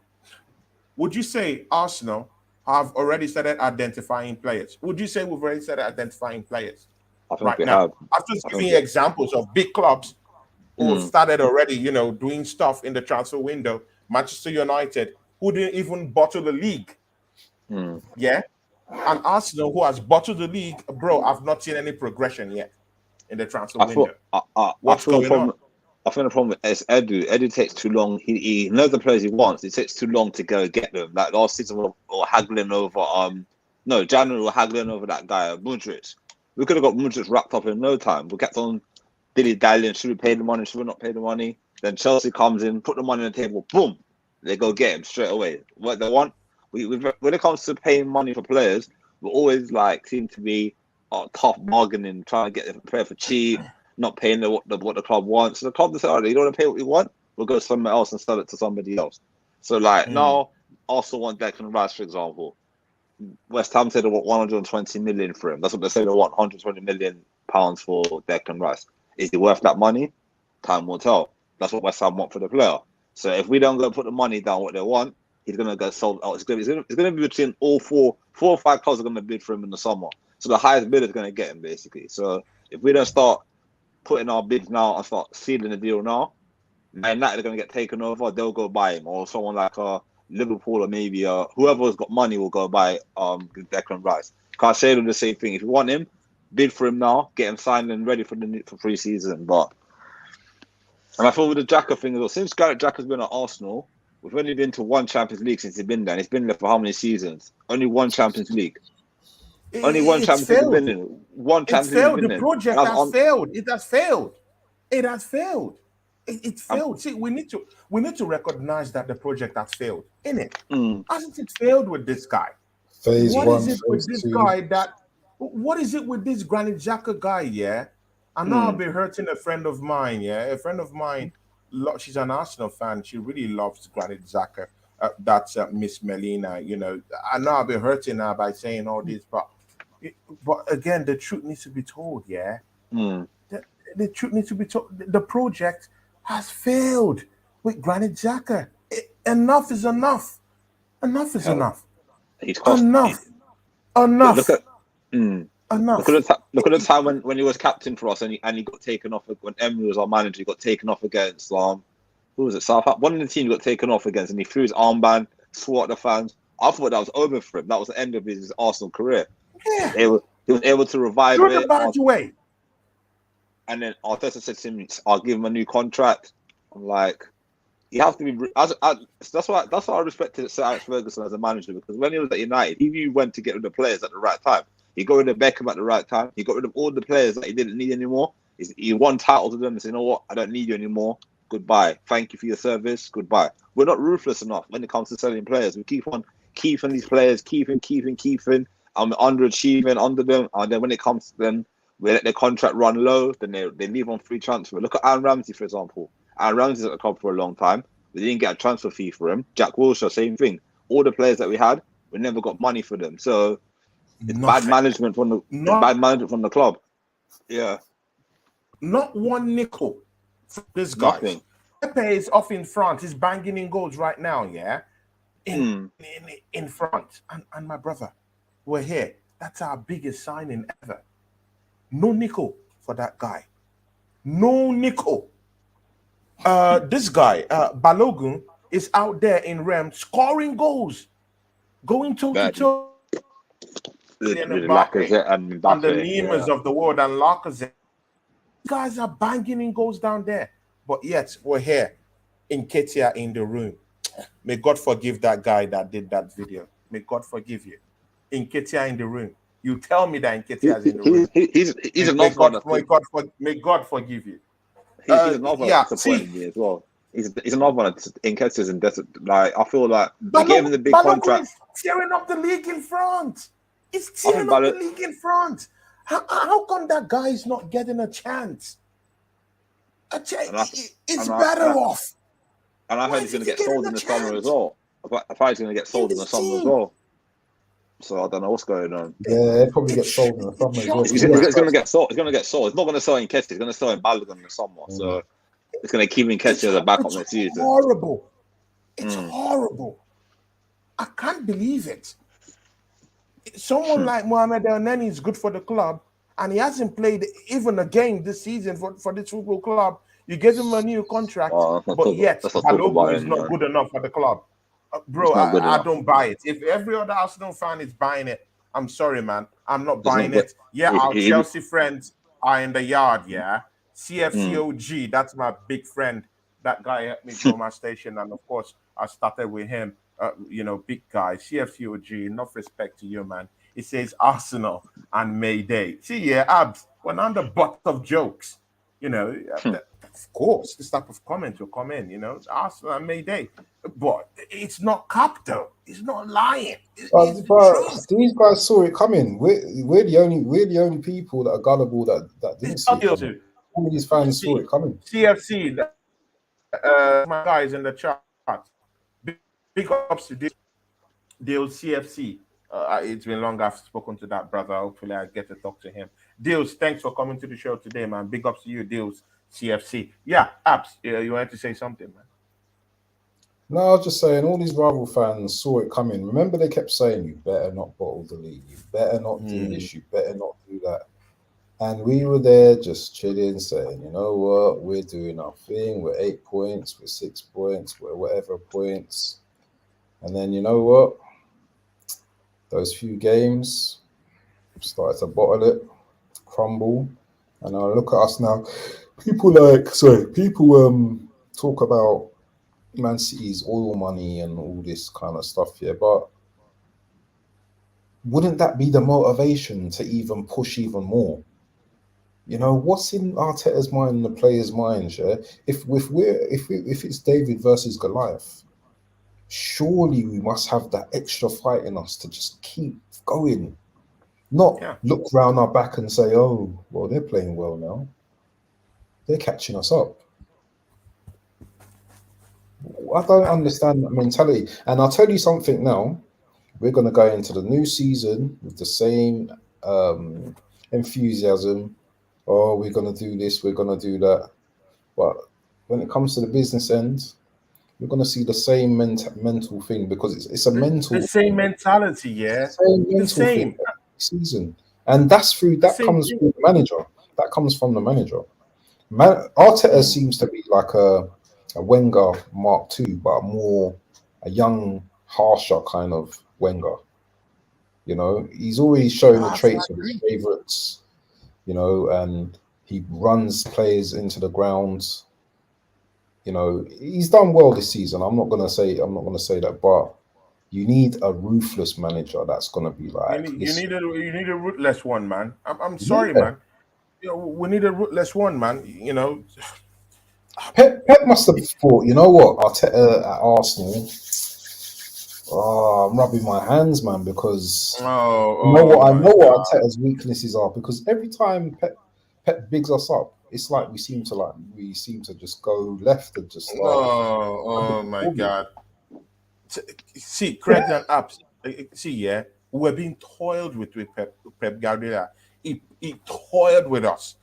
you say Arsenal have already started identifying players? Would you say we've already started identifying players? I think right we now. have. I've just given you examples of big clubs who started already, doing stuff in the transfer window. Manchester United, who didn't even bottle the league. Yeah. And Arsenal, who has bottled the league, bro, I've not seen any progression yet in the transfer window. What's going on? I think the problem is Edu. Edu takes too long. He knows the players he wants. It takes too long to go get them. Like last season, we're haggling over January we're haggling over that guy Mudryk. We could have got Mudryk wrapped up in no time. We kept on dilly-dallying. Should we pay the money? Should we not pay the money? Then Chelsea comes in, put the money on the table. Boom, they go get him straight away. What they want. When it comes to paying money for players, we always seem to be tough bargaining, trying to get the player for cheap, not paying what the club wants. So the club decides, you don't want to pay what we want, we'll go somewhere else and sell it to somebody else. So now, also want Declan Rice, for example. West Ham said they want 120 million for him. That's what they say. They want 120 million pounds for Declan Rice. Is he worth that money? Time will tell. That's what West Ham want for the player. So if we don't go put the money down what they want, he's gonna go sold out. It's gonna be between all four or five clubs are gonna bid for him in the summer. So the highest bidder is gonna get him basically. So if we don't start putting our bids now and start sealing the deal now, Man United are gonna get taken over. They'll go buy him, or someone like Liverpool or maybe whoever's got money will go buy Declan Rice. Can't say them the same thing. If you want him, bid for him now, get him signed and ready for pre-season. And I thought with the Xhaka thing as well, since Gareth Xhaka's been at Arsenal, we've only been to one Champions League since he's been there. And he's been there for how many seasons? Only one Champions League. Only one Champions League been in. One Champions League. The project has failed. It has failed. It has failed. It failed. See, we need to recognize that the project has failed. Innit? Hasn't it failed with this guy? What is it with this Granit Xhaka guy? Yeah, I know I'll be hurting a friend of mine. Yeah, a friend of mine. She's an Arsenal fan. She really loves Granit Xhaka. That's Miss Melina. I know I'll be hurting her by saying all this, but again, the truth needs to be told. Yeah, the truth needs to be told. The project has failed with Granit Xhaka. Enough is enough. Enough is enough. Enough. Look at the time when he was captain for us and he got taken off when Emery was our manager. He got taken off against who was it? Southampton. One of the team got taken off against, and he threw his armband, swore at the fans. I thought that was over for him. That was the end of his Arsenal career. Yeah. He was able to revive Throw it. the badge away. And then Arteta said to him, "I'll give him a new contract." I'm like, you have to be. That's why I respected Sir Alex Ferguson as a manager, because when he was at United, he knew when to get rid of players at the right time. He got rid of Beckham at the right time. He got rid of all the players that he didn't need anymore. He won titles with them and said, "You know what? I don't need you anymore. goodbye. Thank you for your service, goodbye. We're not ruthless enough when it comes to selling players. We keep on keeping these players, keeping, underachieving under them, and then when it comes to them, we let their contract run low. Then they leave on free transfer. Look at Aaron Ramsey, for example. Aaron Ramsey's at the club for a long time. We didn't get a transfer fee for him. Jack Wilshere, same thing. All the players that we had, we never got money for them. So it's bad management from the club. Yeah. Not one nickel for this guy. Nothing. Pepe is off in France. He's banging in goals right now, yeah? In France. And my brother, we're here. That's our biggest signing ever. No nickel for that guy. No nickel. This guy, Balogun, is out there in Rem scoring goals, going toe-to-toe. Lacazette and Mbappe, and the Neymars of the world and Lacazette. Guys are banging in goals down there. But yet, we're here in Ketia in the room. May God forgive that guy that did that video. May God forgive you. In Ketia in the room. You tell me that Nketiah is in the room. He's another one. May God forgive you. He's another one that's disappointed me as well. He's another one that's Nketiah's in desert. Like, I feel like they gave him the big contract. Is tearing up the league in front. He's tearing up the league in front. How come that guy is not getting a chance? It's better off. And I heard he's going to get sold in the summer as well. I thought he's going to get sold in the summer as well. So I don't know what's going on. Yeah, he'll probably get sold in the summer as well. He's going to get sold. He's going to get sold. It's not going to sell in Nketiah. He's going to sell in Balogun in the summer. So it's going to keep Nketiah as a backup next season. It's horrible. It's horrible. I can't believe it. Someone like Mohamed El Neni is good for the club, and he hasn't played even a game this season for this football club. You give him a new contract, but yet Balogun is not good enough for the club. Bro, I don't buy it. If every other Arsenal fan is buying it, I'm sorry, man. I'm not buying it. Yeah, our Chelsea friends are in the yard, yeah. CFCOG, that's my big friend. That guy helped me grow my station, and of course, I started with him. Big guy, CFCOG, enough respect to you, man. It says Arsenal and Mayday. See, yeah, Abs, when I'm the butt of jokes, of course, this type of comment will come in, Arsenal and Mayday. But it's not cap, though. It's not lying. But these guys saw it coming. We're the only people that are gullible that didn't see it coming. All of these fans saw it coming. CFC, my guys in the chat. Big ups to Deals CFC. It's been long I've spoken to that brother. Hopefully I get to talk to him. Deals, thanks for coming to the show today, man. Big ups to you, Deals CFC. Yeah, Abs, you wanted to say something, man? No, I was just saying all these rival fans saw it coming. Remember they kept saying, you better not bottle the league. You better not do this. You better not do that. And we were there just chilling, saying, you know what? We're doing our thing. We're 8 points. We're 6 points. We're whatever points. And then you know what? Those few games started to bottle it, crumble. And I look at us now. People talk about Man City's oil money and all this kind of stuff here, but wouldn't that be the motivation to even push even more? What's in Arteta's mind and the players' minds? Yeah, if it's David versus Goliath, surely we must have that extra fight in us to just keep going, not look round our back and say, "Oh, well, they're playing well now. They're catching us up." I don't understand that mentality. And I'll tell you something now. We're going to go into the new season with the same enthusiasm. Oh, we're going to do this, we're going to do that. But when it comes to the business end, you're going to see the same mental thing, because it's a mental... The same mentality, yeah. The same thing season. And that comes from the manager. That comes from the manager. Arteta seems to be like a Wenger Mark II, but more a young, harsher kind of Wenger. He's always showing the traits of his favourites, and he runs players into the ground. He's done well this season. I'm not gonna say that, but you need a ruthless manager that's gonna be like you need a ruthless one, man. I'm sorry, man. We need a ruthless one, man. Pep must have thought, you know what, Arteta at Arsenal. Oh, I'm rubbing my hands, man, because I my know what God. Arteta's weaknesses are. Because every time Pep bigs us up, it's like we seem to just go left and just Oh my underperform. God. See, Craig and Apps. See, yeah, we're being toiled with Pep Guardiola. He toiled with us.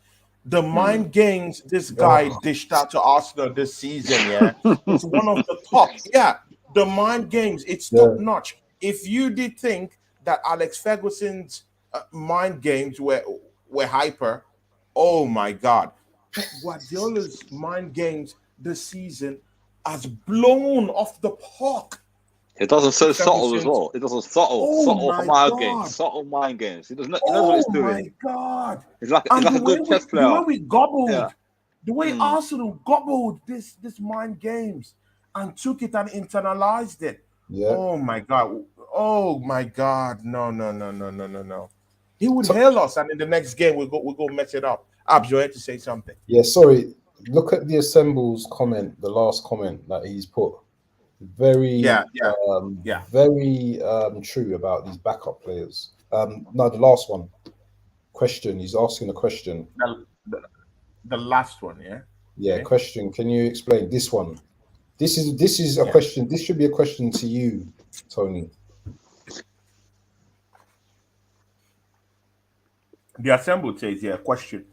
The mind games this guy Oh, dished out to Arsenal this season, yeah, it's one of the top. Yeah, the mind games, it's top yeah, notch. If you did think that Alex Ferguson's mind games were hyper, oh my God, Pep Guardiola's mind games this season has blown off the park. It does not so subtle as Ferguson's, well. It does not subtle, oh subtle my mind games, God. subtle mind games. He knows what Oh he's doing. my God! He's And like a good chess the way player. we Yeah. gobbled, the way Mm. Arsenal gobbled this mind games and took it and internalized it. yeah. Oh my God! Oh my God! No, no, no, no, no, no, no. He would So, hail us, and in the next game we'll go mess it up. Abs, you had to say something. yeah, sorry. Look at the assembles comment, the last comment that he's put. Yeah, Very, yeah, yeah. very true about these backup players. No, the last one. Question. He's asking a question. The last one, yeah. Yeah, Okay. question. Can you explain this one? This is a Yeah. question. This should be a question to you, Tony. The assembled says, yeah, question.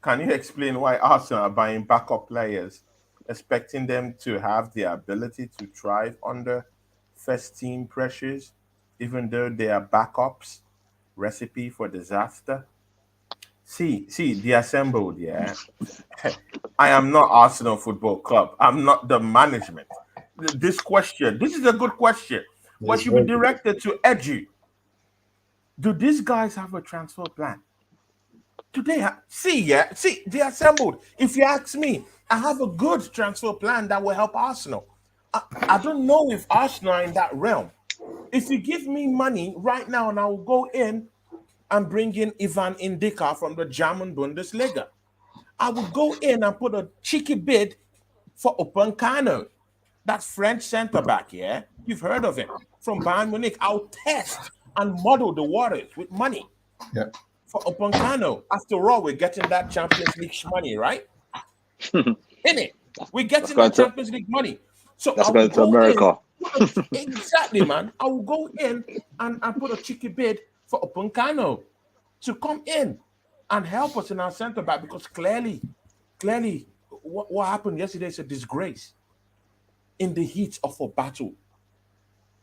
Can you explain why Arsenal are buying backup players, expecting them to have the ability to thrive under first team pressures, even though they are backups? Recipe for disaster. See, the assembled, yeah. I am not Arsenal Football Club. I'm not the management. This is a good question, but it Yes, should be very good. directed to Edu. Do these guys have a transfer plan? Today, see, they assembled. If you ask me, I have a good transfer plan that will help Arsenal. I don't know if Arsenal are in that realm. If you give me money right now, and I will go in and bring in Ivan Indika from the German Bundesliga, I will go in and put a cheeky bid for Upamecano, that French centre back. Yeah, you've heard of him from Bayern Munich. I'll test and model the waters with money Yeah. for Upamecano. After all, we're getting that Champions League money, right? In it, we're That's getting going that to Champions League money. So I that's will going to go in. America. Exactly, man. I will go in and put a cheeky bid for Upamecano to come in and help us in our centre back, because clearly, what happened yesterday is a disgrace. In the heat of a battle,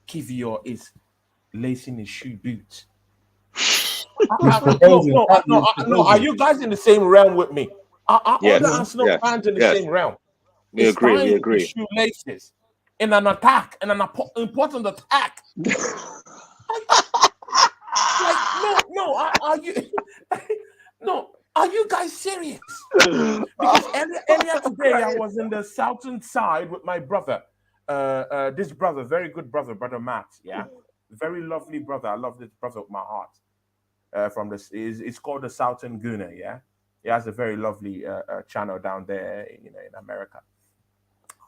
Kivior is lacing his shoe boots. He's proposing. He's No. Are proposing. you guys in the same realm with me? Are other Yes, Yeah. Arsenal yes, fans in the yes. same realm? We It's agree. We tying his agree. shoelaces in an attack, in an important attack. Like, no, are you no? Are you guys serious? Because earlier today I was in the southern side with my brother. This brother, very good brother, brother Matt. Yeah, very lovely brother. I love this brother with my heart. From this, it's called the Southern Guna. Yeah, he has a very lovely channel down there, in America.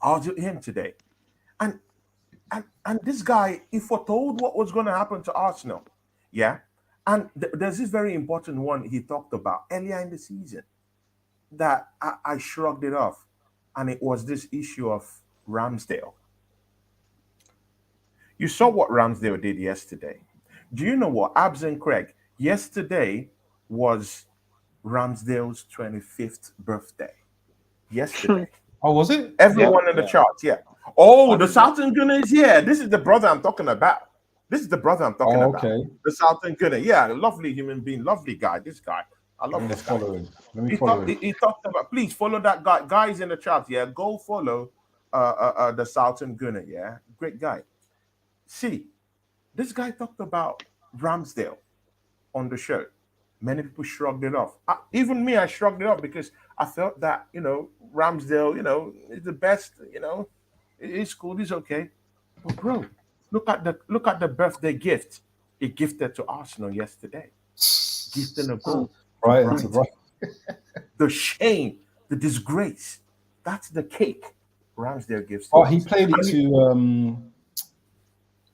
I was with him today, and and this guy, he foretold what was going to happen to Arsenal. Yeah, and there's this very important one he talked about earlier in the season that I shrugged it off, and it was this issue of Ramsdale. You saw what Ramsdale did yesterday. Do you know what, Abs and Craig? Yesterday was Ramsdale's 25th birthday. Yesterday. Oh, was it? Yeah. Everyone in the charts, yeah. Oh, I the didn't know. Southern Gunner is here. This is the brother I'm talking about. This is the brother I'm talking Oh, about. okay. The Southern Gunner. Yeah, lovely human being, lovely guy. This guy. I I'm love gonna this guy. follow him. Let me He follow talked. him. He talked about. Please follow that guy. Guys in the chat. Yeah, go follow the Southern Gunner. Yeah, great guy. See, this guy talked about Ramsdale on the show. Many people shrugged it off. Even me, I shrugged it off because I felt that Ramsdale, is the best. He's cool. He's okay. But bro, look at the birthday gift he gifted to Arsenal yesterday. Gifting a goal to Right into Brighton. right. The shame, the disgrace That's the cake Ramsdale gives to Oh, us. he played it And to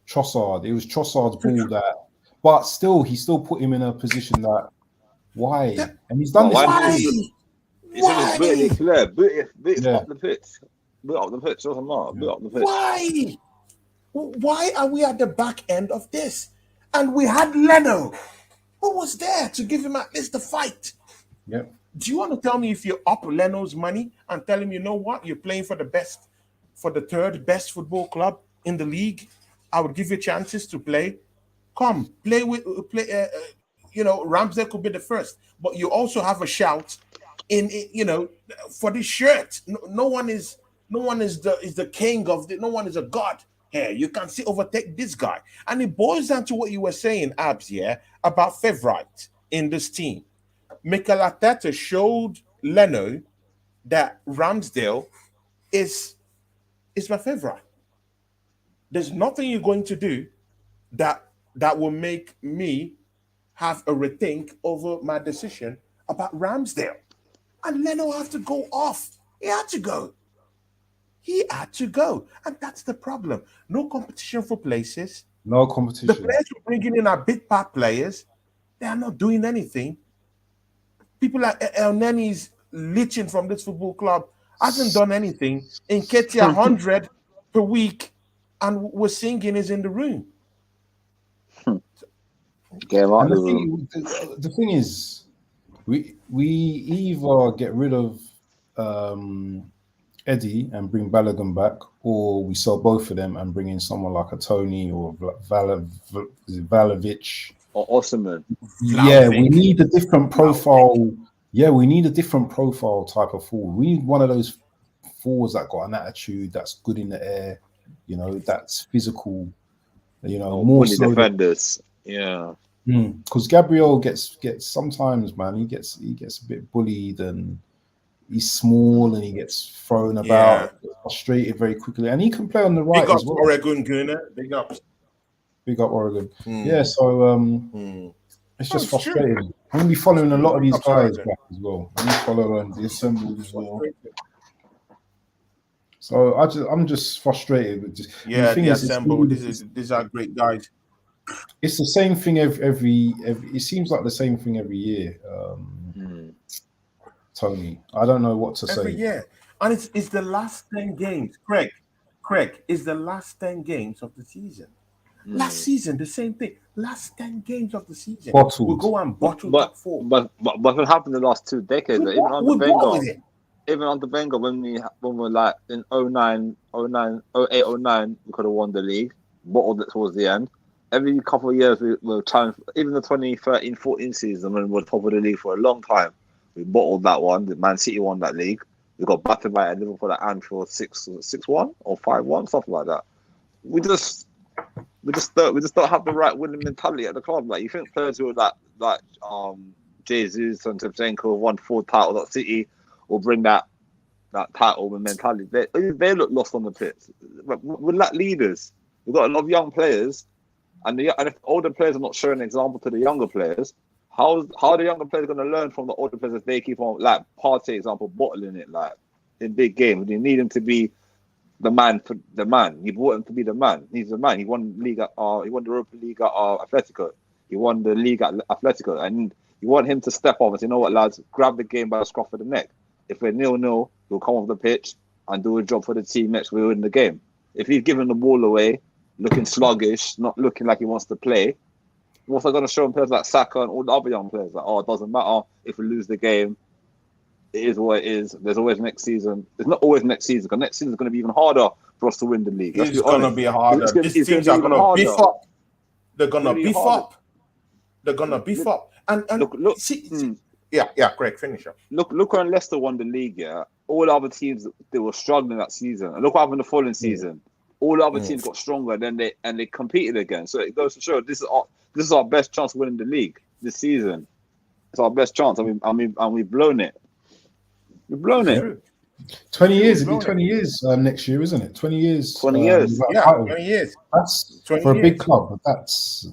Trossard. It was Trossard's ball that, but still, he still put him in a position that why? That- And he's done this Why? before. It's just really clear. Boot it Yeah. up the pitch. Boot up the pitch. Doesn't matter. Boot up the pitch. Why? Why are we at the back end of this? And we had Leno. Who was there to give him at least the fight? Yep. Do you want to tell me if you up Leno's money and tell him, you know what, you're playing for the best, for the third best football club in the league? I would give you chances to play. Come, play with, Ramsdale could be the first, but you also have a shout in, for this shirt. No one is the king of no one is a god here. You can see overtake this guy, and it boils down to what you were saying, Abs, about favorite in this team. Mikel Arteta showed Leno that Ramsdale is my favorite. There's nothing you're going to do that will make me have a rethink over my decision about Ramsdale. And Leno had to go off. He had to go. And that's the problem. No competition for places. No competition. The players we're bringing in are big part players. They are not doing anything. People like El Neni's leeching from this football club, hasn't done anything. Nketiah 100 per week, and we're singing is in the room. The thing is, we either get rid of Eddie and bring Balogun back, or we sell both of them and bring in someone like a Tony or Vlahovic or Osimhen. Yeah, we need a different profile. Yeah, we need a different profile type of forward. We need one of those forwards that got an attitude, that's good in the air, that's physical. More so defenders. Yeah. Because Gabriel gets sometimes, man, he gets a bit bullied and he's small and he gets thrown about, frustrated very quickly, and he can play on the right as well. Oregon Gunner, big up Oregon. Yeah, so it's just frustrating. True. I'm gonna be following a lot of these guys back as well. I'm gonna follow the assembled as well. So I'm just frustrated with just the assembled. These are great guys. It's the same thing every. It seems like the same thing every year. Tony, I don't know what to say. Every year, and it's the last 10 games. Craig, it's the last 10 games of the season. Last season, the same thing. Last 10 games of the season, we'll go and bottle top 4. But what happened in the last 2 decades? Even under Wenger, when we were like in 09, 08, 09, we could have won the league. Bottled it towards the end. Every couple of years, we were trying. Even the 2013-14 season, when we were top of the league for a long time, we bottled that one. The Man City won that league. We got battered by Liverpool at Anfield 6-1 or 5-1, something like that. We just don't have the right winning mentality at the club. Like, you think players who are like Jesus and Shevchenko won 4 titles at City will bring that title with mentality. They look lost on the pitch. We're like leaders. We've got a lot of young players, and if older players are not showing an example to the younger players, how are the younger players going to learn from the older players if they keep on, like Partey example, bottling it like in big games? You need him to be the man for the man. You brought him to be the man. He's the man. He won the Europa League at Atletico. He won the league at Atletico, and you want him to step off and say, "You know what, lads? Grab the game by the scruff of the neck. If we're 0-0, he'll come off the pitch and do a job for the team next. We win the game. If he's giving the ball away, looking sluggish, not looking like he wants to play, what's that going to show on players like Saka and all the other young players? Like, it doesn't matter if we lose the game. It is what it is. There's always next season. There's not always next season, because next season is going to be even harder for us to win the league. It's going to be harder. These teams are going to beef up. They're going to beef up. They're going to beef up. And look. Yeah, Craig, finish up. Look when Leicester won the league, all other teams, they were struggling that season. And look what happened the following season. All the other teams got stronger, and they competed again. So it goes to show this is our best chance of winning the league this season. It's our best chance. And we've blown it. We've blown it. 20 years. It'll be 20 years next year, isn't it? 20 years. 20 years. 20 years. That's for a big club. That's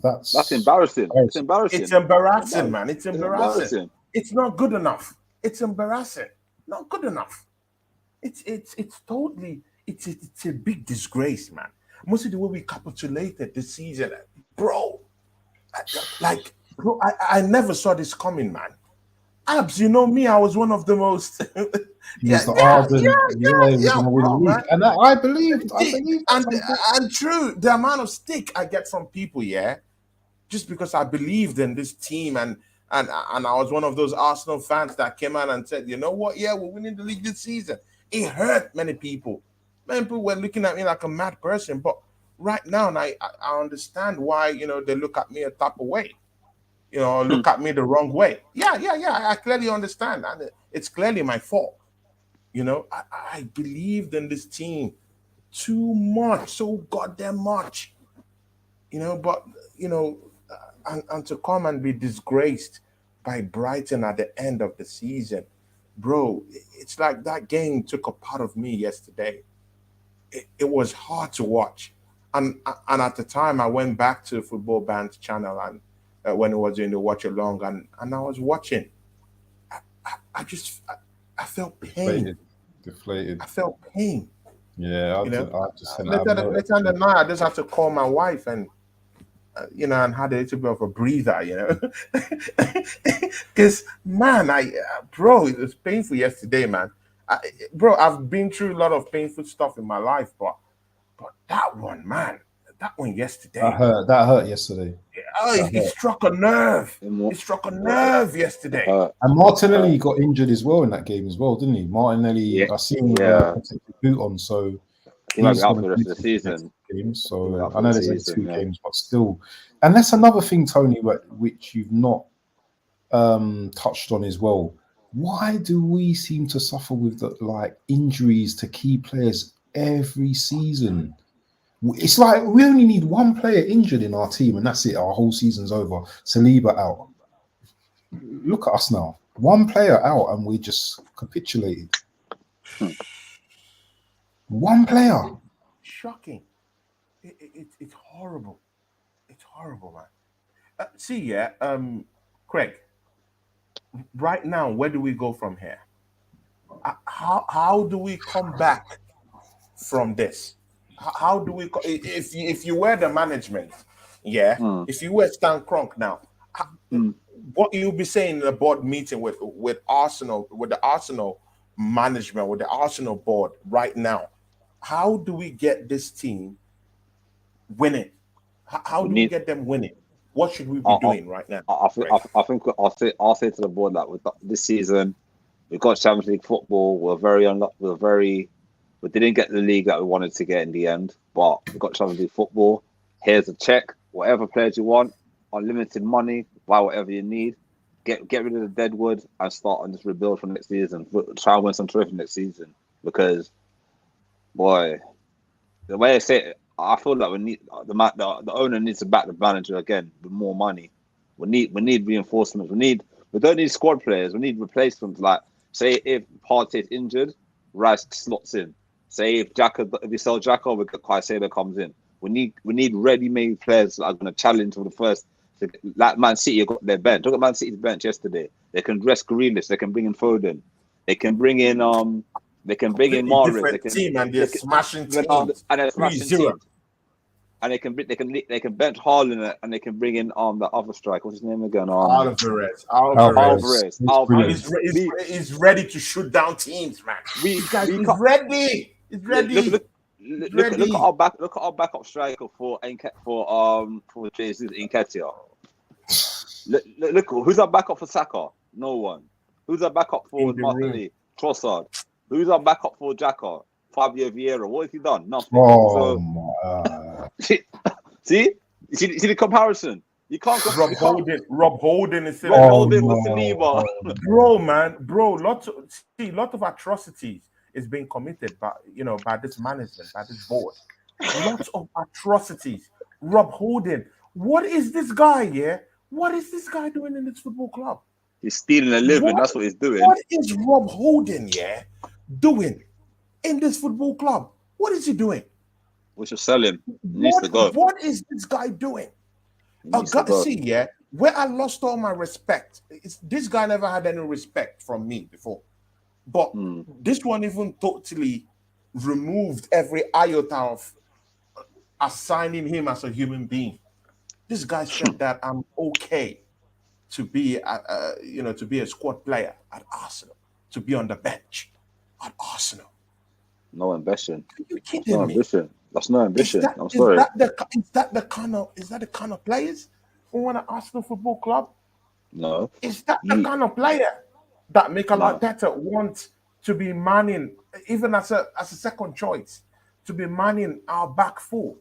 embarrassing. It's embarrassing. It's embarrassing, man. It's embarrassing. It's not good enough. It's embarrassing. Not good enough. It's totally it's a big disgrace, man. Mostly the way we capitulated this season, bro. Like, bro, I never saw this coming, man. Abs, you know me, I was one of the most He was the ardent, he was yeah, going to win the bro, league, man. and I believed See, at some point. and true, the amount of stick I get from people, yeah, just because I believed in this team and I was one of those Arsenal fans that came out and said, you know what, yeah, we're winning the league this season. It hurt many people. Many people were looking at me like a mad person, but right now, and I understand why they look at me a type of way, look at me the wrong way. Yeah. I clearly understand, and it's clearly my fault. I believed in this team too much, so goddamn much. But and to come and be disgraced by Brighton at the end of the season, bro, it's like that game took a part of me yesterday. It was hard to watch, and at the time I went back to Football Band's channel and when it was in the watch along, and I was watching. I just I felt pain. Deflated. I felt pain. Yeah, You know, I just sent later, later in the night, I just have to call my wife and and had a little bit of a breather, because man, bro, it was painful yesterday, man. Bro, I've been through a lot of painful stuff in my life, but that one, man, that one yesterday, That hurt yesterday. It struck a nerve. It struck a nerve yesterday. And Martinelli got injured as well in that game as well, didn't he? Martinelli, I see him protect the boot on, so he might be out for the rest of the season. Games, so I know there's only two games, but still. And that's another thing, Tony, which you've not touched on as well. Why do we seem to suffer with the injuries to key players every season? It's like we only need one player injured in our team, and that's it. Our whole season's over. Saliba out. Look at us now. One player out, and we just capitulated. One player. Shocking. It's horrible. It's horrible, man. Craig. Right now, where do we go from here? How do we come back from this? How do we? If you were the management, if you were Stan Kroenke now, what you'll be saying in the board meeting with Arsenal, with the Arsenal management, with the Arsenal board right now, how do we get this team winning? How do we get them winning? What should we be doing right now? I think I'll say to the board that with this season, we've got Champions League football. We didn't get the league that we wanted to get in the end, but we got Champions League football. Here's a check. Whatever players you want, unlimited money, buy whatever you need. Get rid of the deadwood and start and just rebuild for next season. Try and win some trophy next season. Because, boy, the way I say it, I feel like we need the owner needs to back the manager again with more money. We need reinforcements. We don't need squad players. We need replacements. Like, say if Partey's injured, Rice slots in. Say if we sell Xhaka, we get Caicedo comes in. We need ready-made players that are going to challenge for the first. Like Man City got their bench. Look at Man City's bench yesterday. They can dress Grealish. They can bring in Foden. They can bring in They can bring in Mahrez. Different team and they're smashing teams. And they're smashing teams. And they can bench Haaland and they can bring in the other striker. What's his name again? Alvarez. He's ready to shoot down teams, man. He's ready. He's ready. Look at our backup striker for Jesus Nketiah. Look, who's our backup for Saka? No one. Who's our backup for Martinelli? Trossard. Who's our backup for Xhaka? Fabio Vieira. What has he done? Nothing. See the comparison. You can't. Rob Holding is still. Holding with Saliba. Bro. Lot of atrocities is being committed by this management, by this board. Lots of atrocities. Rob Holding. What is this guy? Yeah. What is this guy doing in this football club? He's stealing a living. That's what he's doing. What is Rob Holding, doing in this football club? What is he doing? We should sell him. He needs to go. What is this guy doing? Where I lost all my respect. This guy never had any respect from me before. But this one even totally removed every iota of assigning him as a human being. This guy said that I'm okay to be, to be a squad player at Arsenal, to be on the bench at Arsenal. No ambition. Are you That's kidding no me? ambition. That's no Is ambition. that I'm is sorry. that the kind of players who want an Arsenal Football Club? No. Is that the You kind of player that Mikel no. Arteta wants to be manning, even as a second choice, to be manning our back four?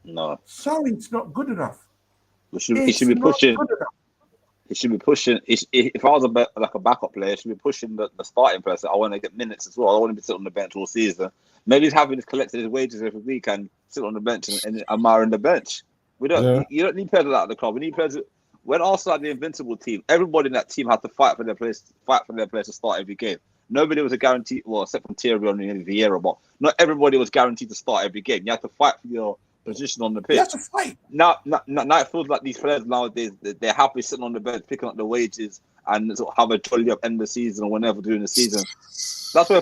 No. Sorry, it's not good enough. He should It's be not pushing. good enough. He should be pushing. If I was like a backup player, he should be pushing the starting person. I want to get minutes as well. I don't want to be sitting on the bench all season. Maybe he's having collected his wages every week and sit on the bench and admiring the bench. We don't. Yeah. You don't need players like the club. We need players. When Arsenal had the invincible team, everybody in that team had to fight for their place to start every game. Nobody was a guarantee, well, except from Thierry on the Vieira, but not everybody was guaranteed to start every game. You have to fight for your position on the pitch. You have to fight. Now it feels like these players nowadays they're happy sitting on the bench, picking up the wages, and sort of have a jolly up end of the season or whenever during the season. That's where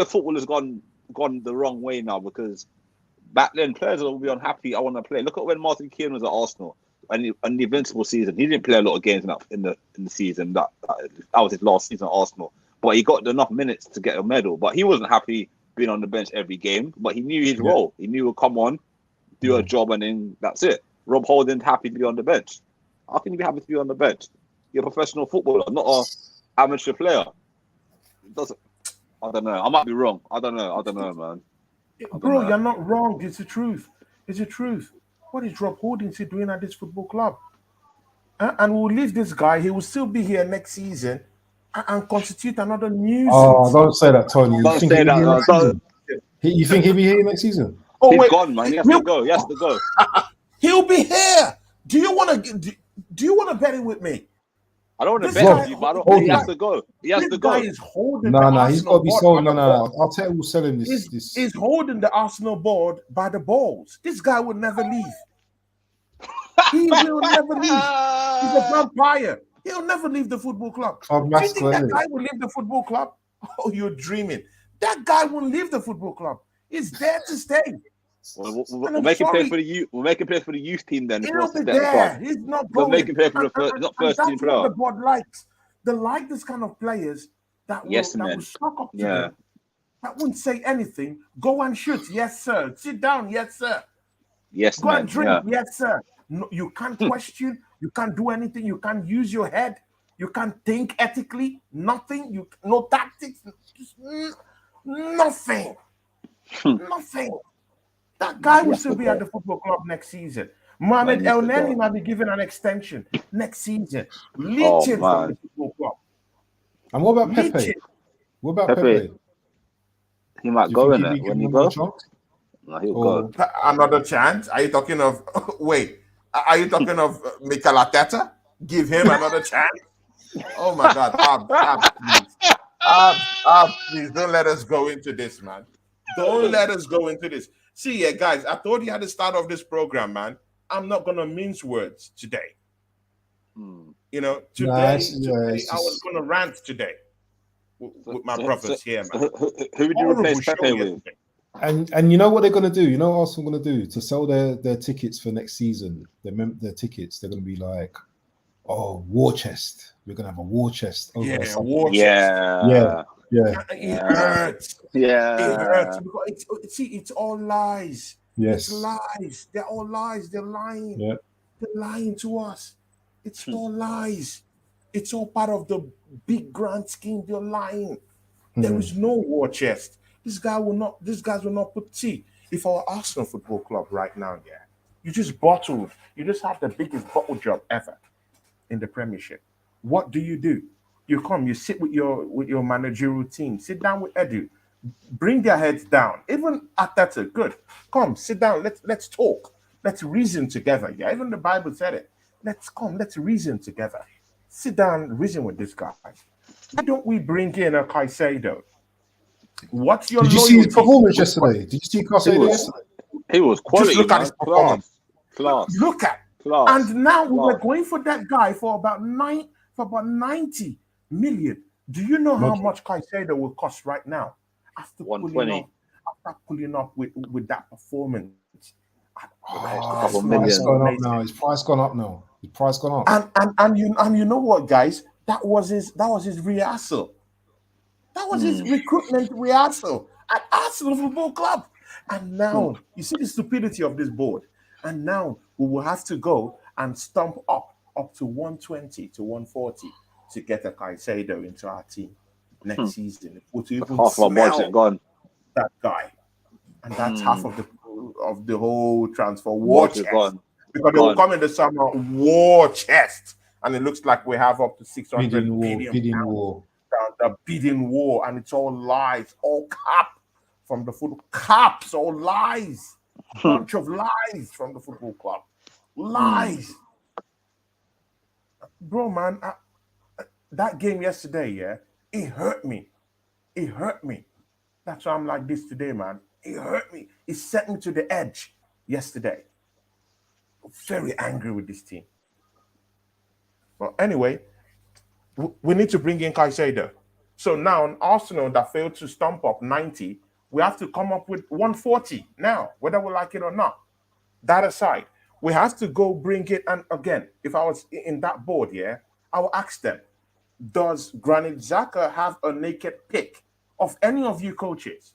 football has gone the wrong way now, because back then players will be unhappy. I want to play. Look at when Martin Keown was at Arsenal and the invincible season. He didn't play a lot of games in the season. That was his last season at Arsenal, but he got enough minutes to get a medal. But he wasn't happy being on the bench every game. But he knew his role. He knew he'll come on, do a job, and then that's it. Rob Holding's happy to be on the bench. How can you be happy to be on the bench? You're a professional footballer, not an amateur player. It doesn't. I don't know. I might be wrong. I don't know, man. Bro, you're not wrong. It's the truth. It's the truth. What is Rob Holding doing at this football club? And we'll leave this guy. He will still be here next season and constitute another nuisance. Oh, don't say that, Tony. Don't say that. You think he'll be here next season? Oh, He's wait. gone, man. He has to go. He has to go. He'll be here. Do you want to bet it with me? I don't want to This bet guy- with you, but he Hold has to go. He has This to guy go. is holding No, the he's got Arsenal to be board sold. by the No. balls. I'll tell you who's selling this. He's holding the Arsenal board by the balls. This guy would never leave. He will never leave. He's a vampire. He'll never leave the football club. Club Do you think that masculine. guy will leave the football club? Oh, you're dreaming. That guy won't leave the football club. He's there to stay. We'll make him play for the youth. We'll make him play for the youth team then. He'll be there. He's not We'll going. make him play for And first team that's player. what the board likes. They like this kind of players that will suck up to them. That won't say anything. Go and shoot. Yes, sir. Sit down. Yes, sir. Yes, Go man. and drink. Yeah. Yes, sir. No, you can't question. You can't do anything. You can't use your head. You can't think ethically. Nothing. No tactics. Just nothing. Nothing. That guy will still be at the football club next season. Mohamed El Neni might be given an extension next season. Leeching from the football club. And what about Pepe? Leeching. What about Pepe? He might go in there when he goes. No, he'll go. Another chance? Are you talking of? Wait, are you talking of Mikel Arteta? Give him another chance? Oh my God, please don't let us go into this, man. Don't let us go into this. See, guys, I told you at the start of this program, man. I'm not gonna mince words today. You know, today I was gonna rant today with my brothers here, man. Who would you replace Pepe with? And you know what they're going to do? You know what Arsenal are going to do? To sell their tickets for next season, their tickets, they're going to be like, oh, war chest. We're going to have a war chest. War chest. Yeah. It hurts. Yeah. It hurts. Because it's all lies. Yes. It's lies. They're all lies. They're lying. Yeah. They're lying to us. It's all lies. It's all part of the big grand scheme. They're lying. There is no war chest. These guys will not put tea. If our Arsenal Football Club right now, you just bottled. You just have the biggest bottle job ever in the Premiership. What do? You come, you sit with your managerial team. Sit down with Edu. Bring their heads down. Even Arteta, good. Come, sit down. Let's talk. Let's reason together. Yeah, even the Bible said it. Let's reason together. Sit down, reason with this guy. Why don't we bring in a Caicedo? What's your loyalty? Did you see his performance yesterday? Did you see Caicedo yesterday? He was quality. Just look at his performance. Class. Look at. And now we're going for that guy for about 90 million. Do you know how Okay. much Caicedo will cost right now after pulling 120. off with that performance? A couple His Arsenal price million. were gone up amazing. now. His price gone up now. His price gone up. And you know what, guys? That was his rehearsal. That was his Hmm. recruitment rehearsal at Arsenal Football Club. And now you see the stupidity of this board. And now we will have to go and stump up to 120 to 140 to get a Caicedo into our team next season. If we're to even Half of our budget smell gone. that guy. And that's half of the whole transfer war Budget chest. gone. Because they will come in the summer war chest. And it looks like we have up to 600 billion Bidding pounds war. the bidding war, and it's all lies, all cap from the football caps, all lies, bunch of lies from the football club, lies, bro, man. That game yesterday, yeah, it hurt me. It hurt me. That's why I'm like this today, man. It hurt me. It set me to the edge yesterday. Very angry with this team. But anyway, we need to bring in Caicedo. So now Arsenal that failed to stump up 90, we have to come up with 140 now, whether we like it or not. That aside, we have to go bring it. And again, if I was in that board, yeah, I will ask them, does Granit Xhaka have a naked pic of any of you coaches?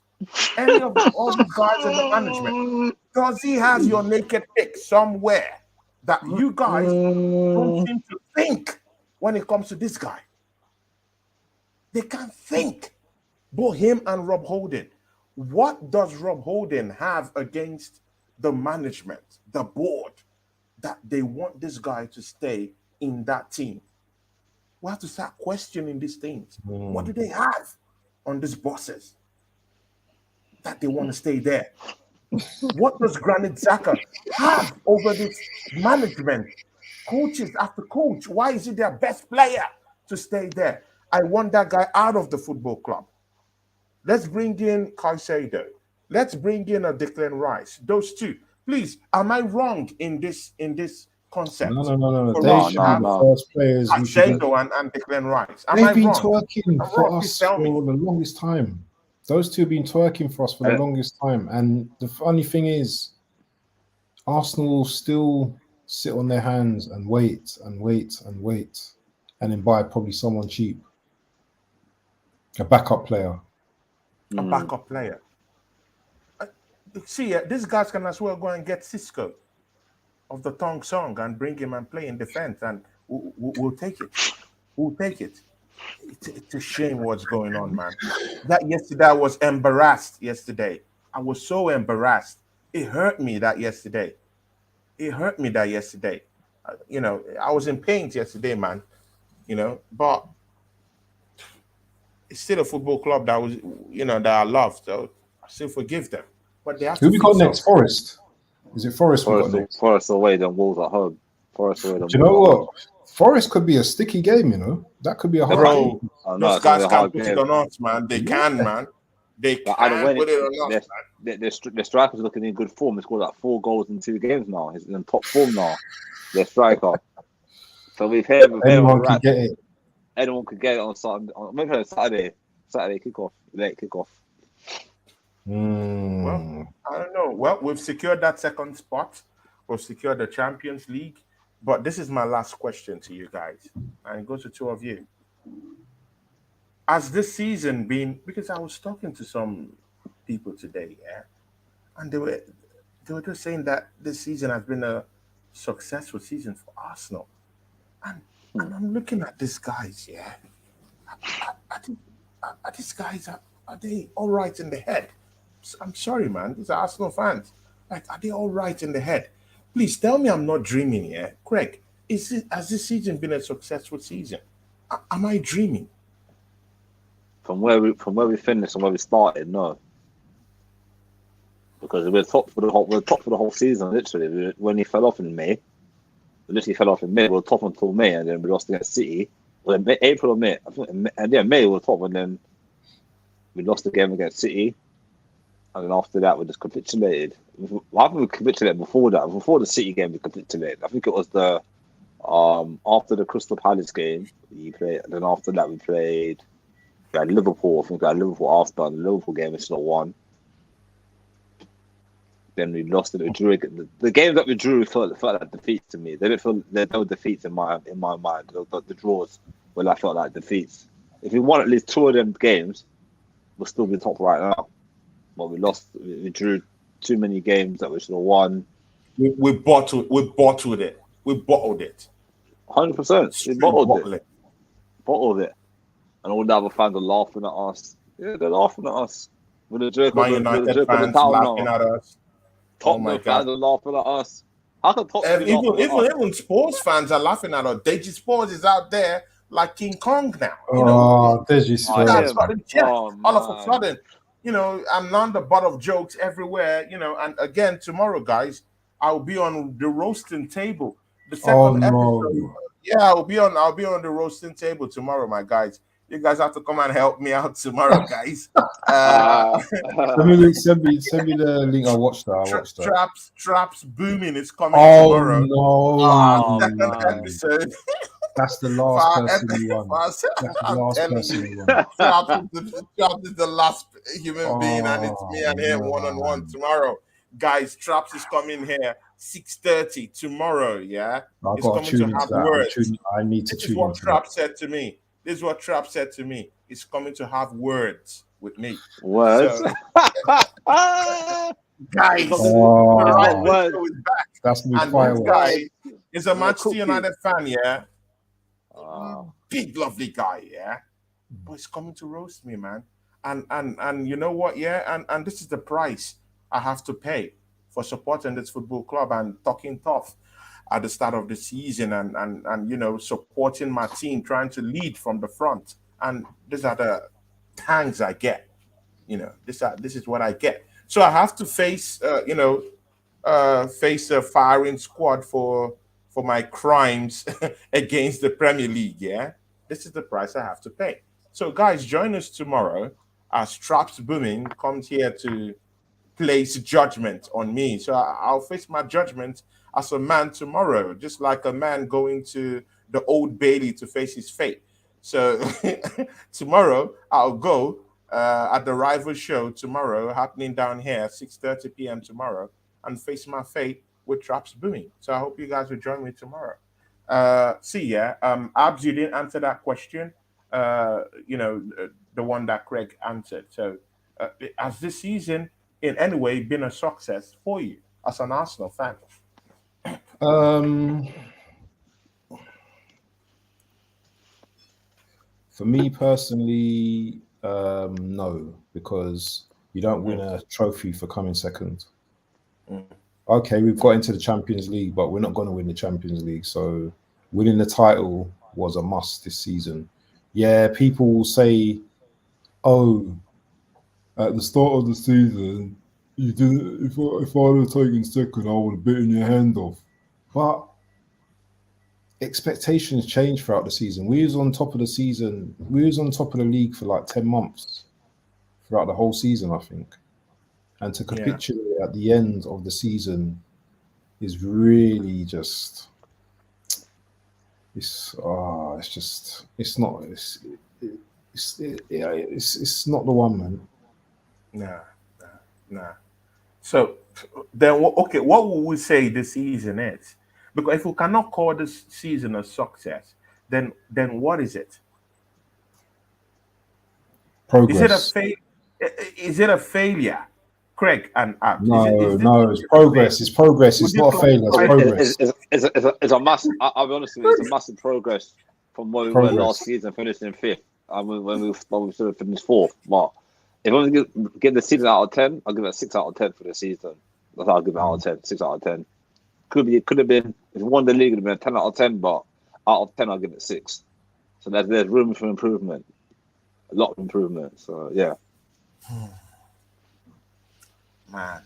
Any of all these guys in the management? Does he have your naked pic somewhere that you guys don't seem to think when it comes to this guy? They can't think. Both him and Rob Holding. What does Rob Holding have against the management, the board, that they want this guy to stay in that team? We have to start questioning these things. What do they have on these bosses that they want to stay there? What does Granit Xhaka have over this management, coaches after coach? Why is he their best player to stay there? I want that guy out of the football club. Let's bring in Caicedo. Let's bring in a Declan Rice. Those two. Please, am I wrong in this concept? No. For They us should to be have the first players we should be. Caicedo and Declan Rice. Am I They've been wrong? twerking I'm for wrong. Please us tell me. for the longest time. Those two have been twerking for us for the longest time. And the funny thing is, Arsenal will still sit on their hands and wait and wait and wait, and then buy probably someone cheap, a backup player. A backup player. See, this guy's can as well go and get Cisco of the Tong Song and bring him and play in defense, and we'll take it. We'll take it. It's a shame what's going on, man. That yesterday I was embarrassed. Yesterday I was so embarrassed. It hurt me that yesterday. It hurt me that yesterday. I was in pain yesterday, man. But it's still a football club that was, that I love. So I still forgive them. But they have Who to we got fix next? up. Forest. Is it Forest we got next? Forest away, then Wolves at home. Forest away, then Do you know Wolves at what? home. Forest could be a sticky game, That could be a hard Bro, game. I know, those it's gonna guys be a can hard put game. it on us, man. They can, man. They But either can way, put it on us, man. the striker's looking in good form. He's scored like 4 goals in 2 games now. He's in top form now. Their striker. So we've had Anyone can get it. Anyone could get it on Saturday. Maybe on Saturday kickoff, late kickoff. Well, I don't know. Well, we've secured that second spot. We've secured the Champions League. But this is my last question to you guys, and it goes to 2 of you. Has this season been? Because I was talking to some people today, yeah, and they were just saying that this season has been a successful season for Arsenal, and I'm looking at these guys, yeah. Are these guys are they all right in the head? I'm sorry, man. These are Arsenal fans. Like, are they all right in the head? Please tell me I'm not dreaming here. Craig, has this season been a successful season? Am I dreaming? From where we finished and where we started, no. Because we're top for the whole season, literally. When he fell off in May, we literally fell off in May. We were top until May, and then we lost against City. Well, in April or May, I think, May we were top, and then we lost the game against City. And then after that, we just capitulated. I think we capitulated before that. Before the City game, we capitulated. I think it was the after the Crystal Palace game we played. And then after that, we played We had Liverpool. I think we had Liverpool after the Liverpool game. It's not one. Then we lost it. We drew it. The games that we drew felt like defeats to me. They didn't feel there were defeats in my mind. The draws were I felt like defeats. If we won at least 2 of them games, we'll still be top right now. But we lost. We drew too many games that we should have won. We bottled it. We bottled it. 100%. We bottled it. And all the other fans are laughing at us. Yeah, they're laughing at us. With the joke Man United fans laughing at us. Tottenham fans are laughing at us. How can Tottenham even Spurs fans are laughing at us. Deji Spurs is out there like King Kong now. You know, Deji Spurs. All of a sudden, you know, I'm not the butt of jokes everywhere. You know, and again tomorrow, guys, I'll be on the roasting table. The second episode. Yeah, I'll be on the roasting table tomorrow, my guys. You guys have to come and help me out tomorrow, guys. Send me the link. I watched that. Traps booming. It's coming tomorrow. No! Second episode. That's the last person you want. That's the last person you want. Traps is the last human being, and it's me and him one-on-one tomorrow. Guys, Traps is coming here 6:30 tomorrow. Yeah, I've got to tune into that. I need to tune into that. This is what Trap said to me. He's coming to have words with me. Words? So, guys, the show is back. That's me. And this guy is a Manchester United fan, yeah. Big, lovely guy, yeah. But he's coming to roast me, man. And you know what, yeah? And this is the price I have to pay for supporting this football club and talking tough at the start of the season and you know, supporting my team, trying to lead from the front. And these are the tangs I get. You know, this is what I get. So I have to face face a firing squad for my crimes against the Premier League, yeah? This is the price I have to pay. So guys, join us tomorrow as Traps Booming comes here to place judgment on me. So I'll face my judgment as a man tomorrow, just like a man going to the Old Bailey to face his fate. So tomorrow I'll go at the rival show tomorrow, happening down here, 6:30 p.m. tomorrow, and face my fate with Traps Booming. So I hope you guys will join me tomorrow. Abs, you didn't answer that question. The one that Craig answered. So has this season in any way been a success for you as an Arsenal fan? For me personally, no, because you don't win a trophy for coming second. Okay, we've got into the Champions League, but we're not going to win the Champions League. So winning the title was a must this season. Yeah, people will say, oh, at the start of the season, you didn't. If I'd have taken second, I would have bitten your hand off. But expectations change throughout the season. We was on top of the season. We was on top of the league for like 10 months throughout the whole season, I think. And to capitulate at the end of the season is really just. It's not the one, man. Nah. So then, okay, what would we say this season is? Because if we cannot call this season a success, then what is it? Progress. Is it a failure? Craig and Abs. No, it's progress. It's progress. It's not a failure. It's progress. It's a massive. I'll be honest with you. It's a massive progress from where we were last season, finishing 5th. When we sort of finished 4th. But if I'm going to give the season out of 10, I'll give it a 6 out of 10 for the season. That's how I'll give it out of 10. 6 out of 10. Could have been, if we won the league, it would have been a 10 out of 10. But out of 10, I'll give it 6. So there's room for improvement. A lot of improvement. So yeah. Man,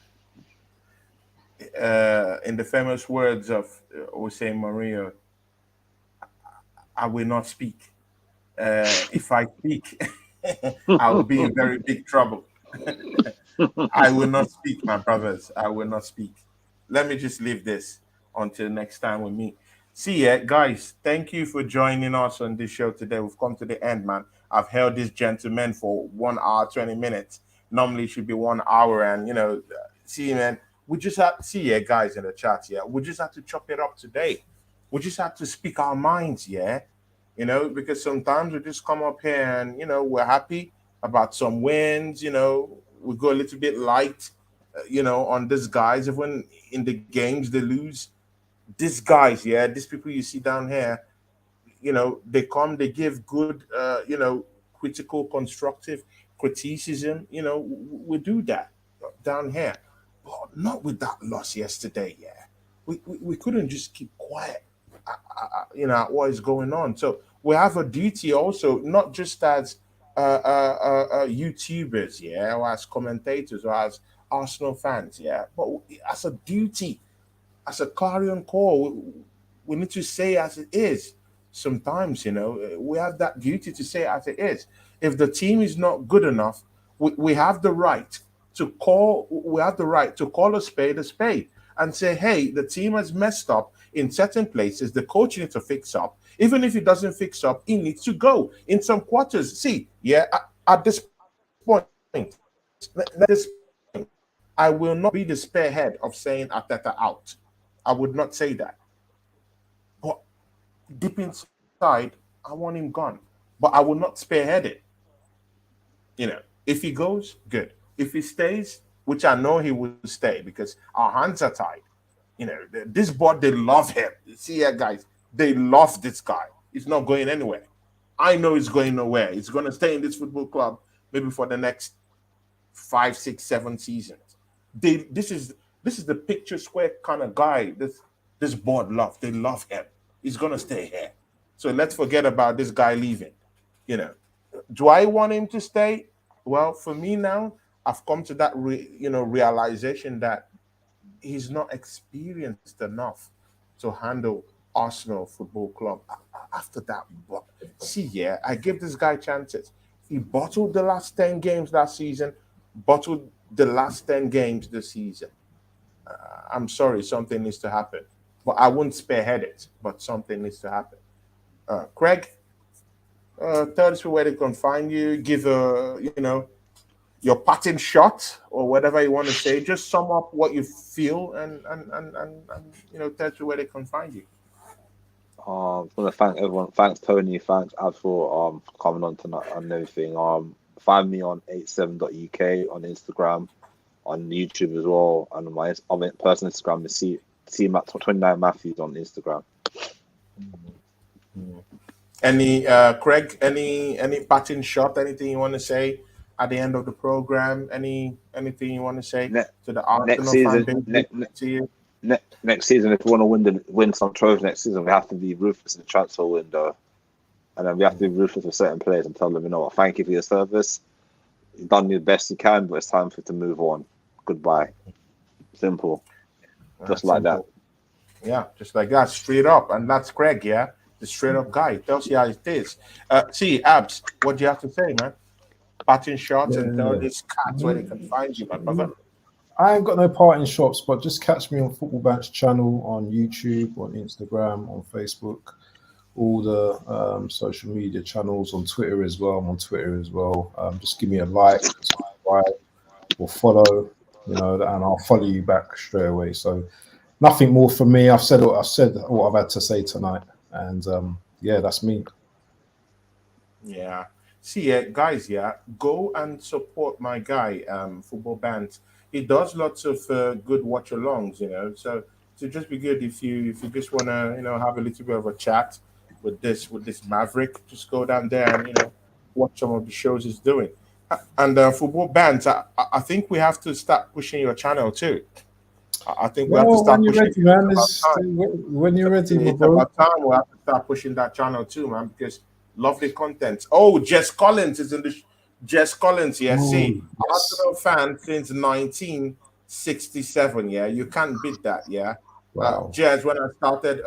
in the famous words of Jose Mourinho, I will not speak. If I speak, I will be in very big trouble. I will not speak, my brothers. I will not speak. Let me just leave this until next time with me. See ya, guys. Thank you for joining us on this show today. We've come to the end, man. I've held this gentleman for 1 hour, 20 minutes. Normally it should be 1 hour. And, see, man, we just have see, yeah, guys in the chat, yeah, we just have to chop it up today. We just have to speak our minds, yeah, because sometimes we just come up here and, we're happy about some wins, we go a little bit light, on these guys. Even in the games they lose, these guys, yeah, these people you see down here, they come, they give good, critical, constructive criticism. We do that down here, but not with that loss yesterday. Yeah, we couldn't just keep quiet. At what is going on. So we have a duty also, not just as YouTubers, yeah, or as commentators, or as Arsenal fans, yeah, but as a duty, as a clarion call, we need to say as it is. Sometimes, we have that duty to say as it is. If the team is not good enough, we have the right to call. We have the right to call a spade, and say, "Hey, the team has messed up in certain places. The coach needs to fix up. Even if he doesn't fix up, he needs to go in some quarters." See, yeah, at this point, at this point, I will not be the spearhead of saying Arteta out. I would not say that. But deep inside, I want him gone. But I will not spearhead it. If he goes, good. If he stays, which I know he will stay because our hands are tied. This board, they love him. See here, guys, they love this guy. He's not going anywhere. I know he's going nowhere. He's going to stay in this football club maybe for the next 5, 6, 7 seasons. This is the picture square kind of guy. This board love. They love him. He's going to stay here. So let's forget about this guy leaving. Do I want him to stay? Well, for me now, I've come to that realization that he's not experienced enough to handle Arsenal Football Club. After that, but see, yeah, I give this guy chances. He bottled the last 10 games last season, bottled the last 10 games this season. I'm sorry, something needs to happen. But I wouldn't spearhead it, but something needs to happen. Craig, tell us where they can find you. Give your parting shot or whatever you want to say. Just sum up what you feel and tell us where they can find you. I want to thank everyone. Thanks Tony. Thanks Ad for coming on tonight and everything. Find me on 87.uk on Instagram, on YouTube as well, and my personal Instagram is C29 Matthews on Instagram. Any Craig? Any parting shot? Anything you want to say at the end of the program? Anything you want to say to the Arsenal fan base? Next season, if we want to win some trophies next season, we have to be ruthless in the transfer window, and then we have to be ruthless with certain players and tell them, thank you for your service. You've done the best you can, but it's time for you to move on. Goodbye. Simple. Just like that. Yeah, just like that, straight up. And that's Craig, yeah? The straight up guy. Tells you how it is. See, Abs, what do you have to say, man? Parting shots and tell these cats where they can find you, my brother. I ain't got no parting shots, but just catch me on Football Banch channel on YouTube, on Instagram, on Facebook, all the social media channels, on Twitter as well. I'm on Twitter as well. Just give me a like, subscribe, or follow, and I'll follow you back straight away. So nothing more from me. I've said what I've had to say tonight, and yeah, that's me. Yeah. See, guys, yeah, go and support my guy, Football Banch. He does lots of good watch alongs, So just be good if you just want to have a little bit of a chat with this Maverick. Just go down there and watch some of the shows he's doing. And Football Banch, I think we have to start pushing your channel too. I think we have to start pushing. When you're ready, it's about time we have to start pushing that channel too, man, because lovely content. Oh, Jess Collins is in the. Jess Collins, yeah. See, Arsenal fan since 1967. Yeah, you can't beat that. Yeah. Wow. Jess, when I started,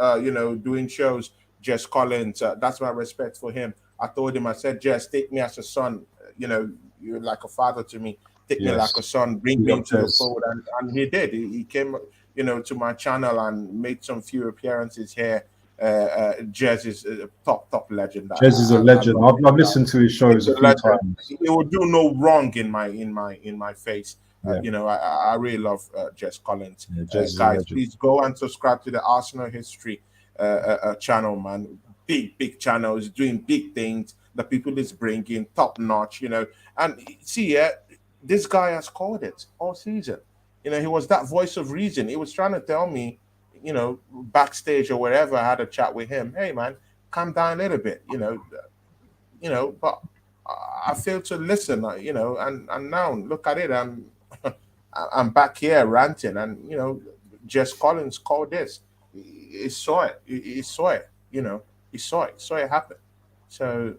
doing shows, Jess Collins. That's my respect for him. I told him, I said, Jess, take me as a son. You're like a father to me. Take me like a son. Bring me into the fold, and he did. He came, to my channel and made some few appearances here. Jez is a top legend. Jez is a legend. I've listened to his shows a few times. He will do no wrong in my face. Yeah. I really love Jez Collins. Yeah, Jez is a Guys, legend. please go and subscribe to the Arsenal History channel, man. Big channel is doing big things. The people is bringing top notch, And see, this guy has called it all season. He was that voice of reason. He was trying to tell me, backstage or wherever I had a chat with him. Hey, man, calm down a little bit, But I failed to listen, and now look at it. I'm back here ranting, and Jess Collins called this. He saw it. He saw it. He saw it happen. So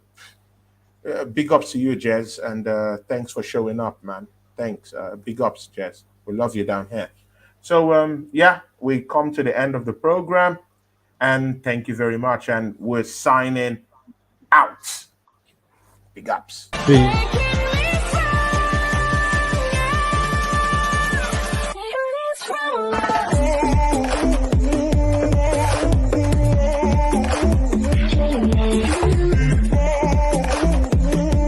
big ups to you, Jez, and thanks for showing up, man. Thanks. Big ups, Jez. We love you down here. So we come to the end of the program, and thank you very much. And we're signing out. Big ups. Big